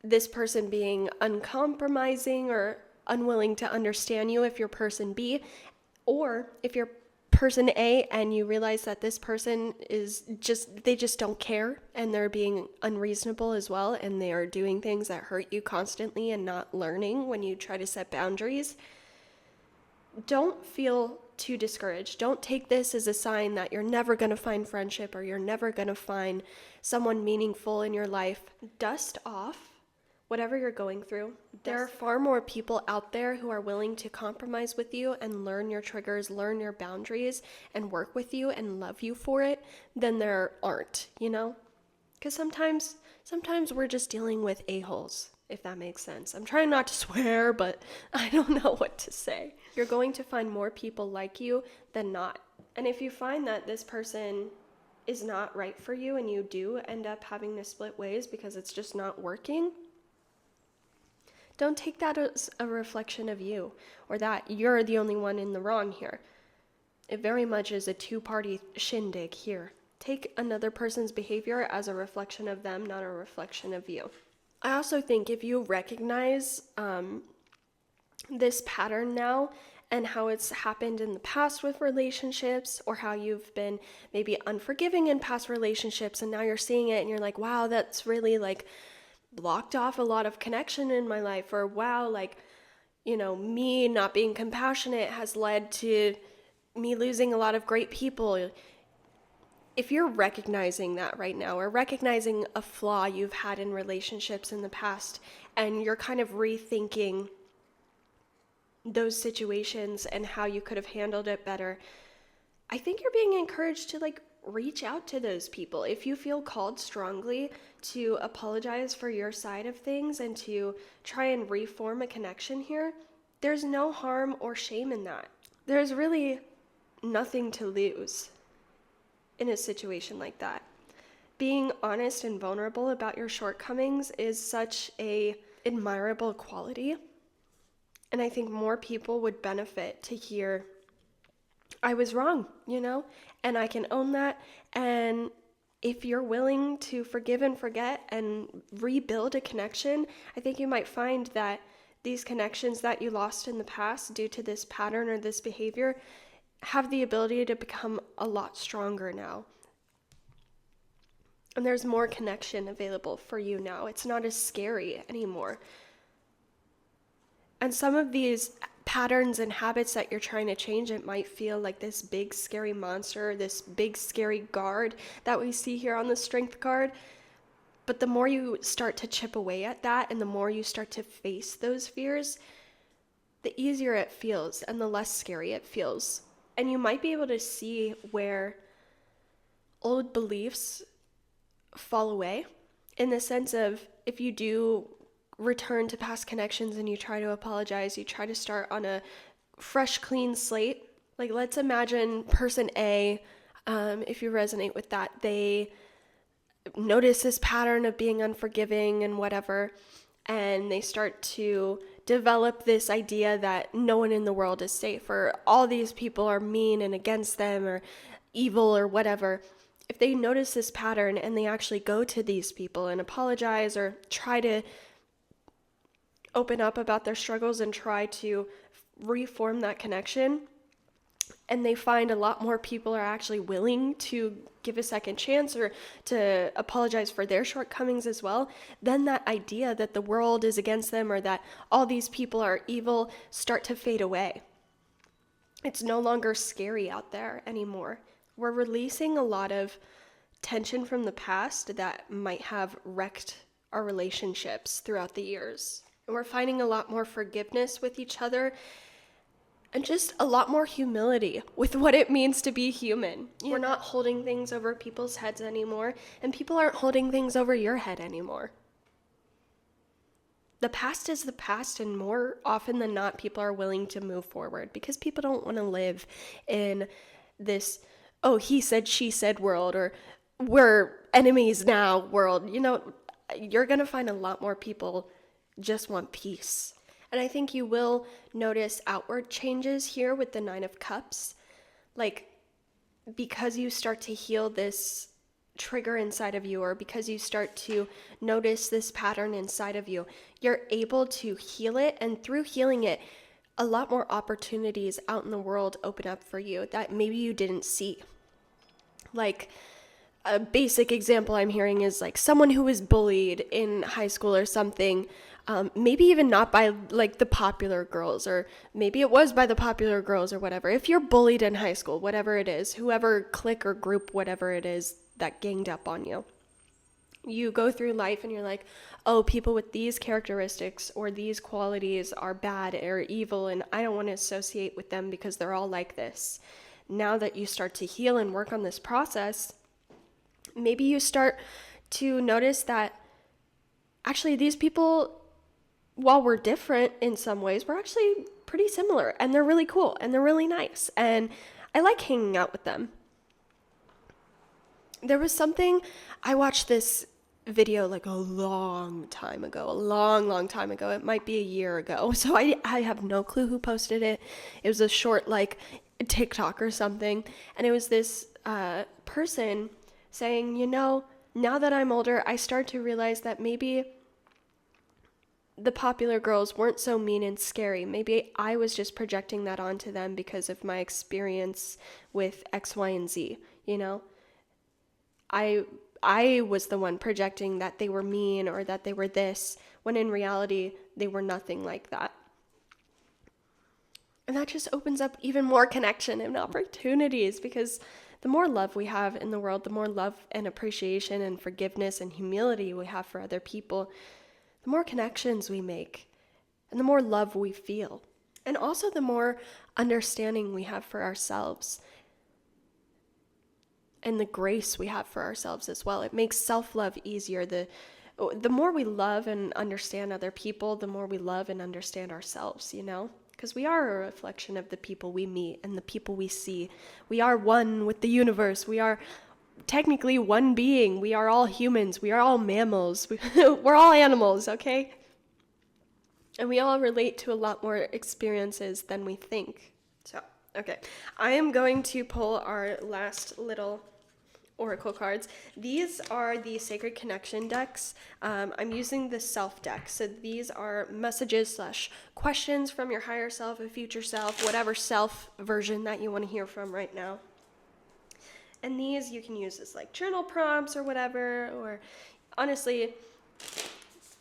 this person being uncompromising or unwilling to understand you if you're person B, or if you're person A and you realize that this person they just don't care and they're being unreasonable as well and they are doing things that hurt you constantly and not learning when you try to set boundaries, don't feel too discouraged. Don't take this as a sign that you're never going to find friendship or you're never going to find someone meaningful in your life. Dust off whatever you're going through. There are far more people out there who are willing to compromise with you and learn your triggers, learn your boundaries, and work with you and love you for it than there aren't, Because sometimes we're just dealing with a-holes, if that makes sense. I'm trying not to swear, but I don't know what to say. You're going to find more people like you than not. And if you find that this person is not right for you and you do end up having to split ways because it's just not working, don't take that as a reflection of you or that you're the only one in the wrong here. It very much is a two-party shindig here. Take another person's behavior as a reflection of them, not a reflection of you. I also think if you recognize this pattern now and how it's happened in the past with relationships, or how you've been maybe unforgiving in past relationships and now you're seeing it and you're like, wow, that's really blocked off a lot of connection in my life, or wow, me not being compassionate has led to me losing a lot of great people. If you're recognizing that right now, or recognizing a flaw you've had in relationships in the past, and you're kind of rethinking those situations and how you could have handled it better, I think you're being encouraged to reach out to those people. If you feel called strongly to apologize for your side of things and to try and reform a connection here, there's no harm or shame in that. There's really nothing to lose in a situation like that. Being honest and vulnerable about your shortcomings is such a admirable quality. And I think more people would benefit to hear, I was wrong, and I can own that. And if you're willing to forgive and forget and rebuild a connection, I think you might find that these connections that you lost in the past due to this pattern or this behavior have the ability to become a lot stronger now. And there's more connection available for you now. It's not as scary anymore. And some of these patterns and habits that you're trying to change, it might feel like this big scary monster, this big scary guard that we see here on the strength card. But the more you start to chip away at that and the more you start to face those fears, the easier it feels and the less scary it feels. And you might be able to see where old beliefs fall away, in the sense of if you do return to past connections and you try to apologize, you try to start on a fresh, clean slate. Let's imagine person A, if you resonate with that, they notice this pattern of being unforgiving and whatever, and they start to develop this idea that no one in the world is safe, or all these people are mean and against them or evil or whatever. If they notice this pattern and they actually go to these people and apologize or try to open up about their struggles and try to reform that connection, and they find a lot more people are actually willing to give a second chance or to apologize for their shortcomings as well, then that idea that the world is against them or that all these people are evil start to fade away. It's no longer scary out there anymore. We're releasing a lot of tension from the past that might have wrecked our relationships throughout the years. And we're finding a lot more forgiveness with each other and just a lot more humility with what it means to be human. We're not holding things over people's heads anymore, and people aren't holding things over your head anymore. The past is the past, and more often than not, people are willing to move forward because people don't want to live in this, oh, he said, she said world, or we're enemies now world. You're going to find a lot more people just want peace. And I think you will notice outward changes here with the 9 of Cups. Like, because you start to heal this trigger inside of you, or because you start to notice this pattern inside of you, you're able to heal it. And through healing it, a lot more opportunities out in the world open up for you that maybe you didn't see. Like, a basic example I'm hearing is like someone who was bullied in high school or something, maybe even not by like the popular girls, or maybe it was by the popular girls or whatever. If you're bullied in high school, whatever it is, whoever clique or group, whatever it is that ganged up on you, you go through life and you're like, oh, people with these characteristics or these qualities are bad or evil, and I don't want to associate with them because they're all like this. Now that you start to heal and work on this process, maybe you start to notice that actually these people, while we're different in some ways, we're actually pretty similar, and they're really cool and they're really nice, and I like hanging out with them. There was something, I watched this video like a long time ago. It might be a year ago. So I have no clue who posted it. It was a short like TikTok or something. And it was this person saying, now that I'm older, I start to realize that maybe the popular girls weren't so mean and scary. Maybe I was just projecting that onto them because of my experience with X, Y, and Z, I was the one projecting that they were mean or that they were this, when in reality, they were nothing like that. And that just opens up even more connection and opportunities, because the more love we have in the world, the more love and appreciation and forgiveness and humility we have for other people, the more connections we make and the more love we feel. And also the more understanding we have for ourselves and the grace we have for ourselves as well. It makes self-love easier. The more we love and understand other people, the more we love and understand ourselves, because we are a reflection of the people we meet and the people we see. We are one with the universe. We are technically one being. We are all humans. We are all mammals. We're all animals, okay? And we all relate to a lot more experiences than we think. So, okay. I am going to pull our last little oracle cards. These are the Sacred Connection decks. I'm using the self deck. So these are messages / questions from your higher self, a future self, whatever self version that you want to hear from right now. And these you can use as like journal prompts or whatever, or honestly,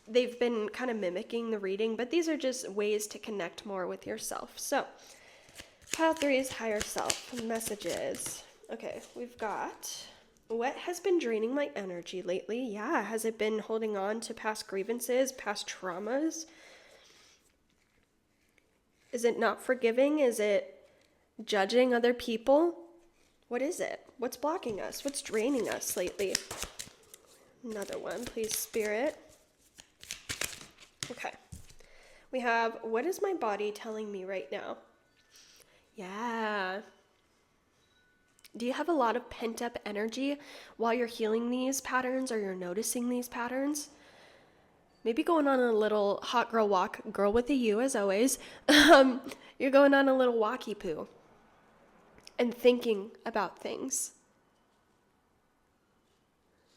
they've been kind of mimicking the reading, but these are just ways to connect more with yourself. So pile 3 is higher self messages. Okay, we've got, what has been draining my energy lately? Yeah, has it been holding on to past grievances, past traumas? Is it not forgiving? Is it judging other people? What is it? What's blocking us? What's draining us lately? Another one, please, Spirit. Okay. We have, what is my body telling me right now? Yeah. Do you have a lot of pent-up energy while you're healing these patterns, or you're noticing these patterns? Maybe going on a little hot girl walk, girl with a U as always. You're going on a little walkie poo and thinking about things.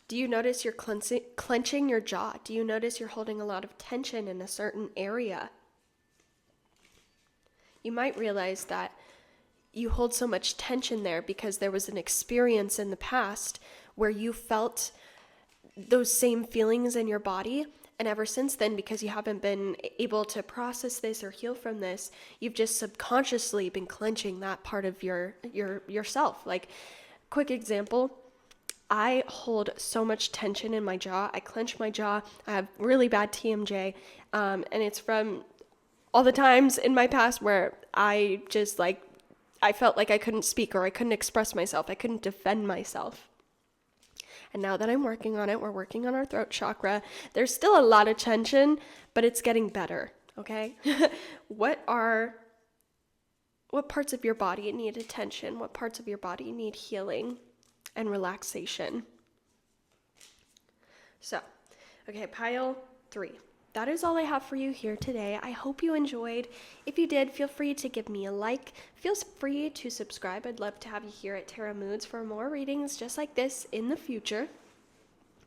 Do you notice you're clenching your jaw? Do you notice you're holding a lot of tension in a certain area? You might realize that you hold so much tension there because there was an experience in the past where you felt those same feelings in your body. And ever since then, because you haven't been able to process this or heal from this, you've just subconsciously been clenching that part of yourself. Like, quick example, I hold so much tension in my jaw. I clench my jaw. I have really bad TMJ. And it's from all the times in my past where I just like, I felt like I couldn't speak or I couldn't express myself. I couldn't defend myself. And now that I'm working on it, we're working on our throat chakra. There's still a lot of tension, but it's getting better, okay? What parts of your body need attention? What parts of your body need healing and relaxation? So, okay, pile 3. That is all I have for you here today. I hope you enjoyed. If you did, feel free to give me a like. Feel free to subscribe. I'd love to have you here at Tarot Moods for more readings just like this in the future.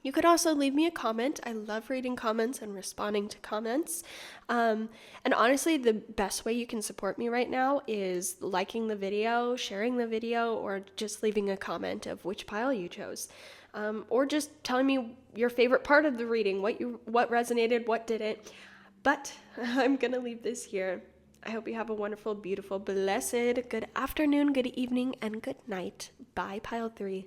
You could also leave me a comment. I love reading comments and responding to comments. And honestly, the best way you can support me right now is liking the video, sharing the video, or just leaving a comment of which pile you chose. Or just telling me your favorite part of the reading, what resonated, what didn't. But I'm gonna leave this here. I hope you have a wonderful, beautiful, blessed, good afternoon, good evening, and good night. Bye, pile 3.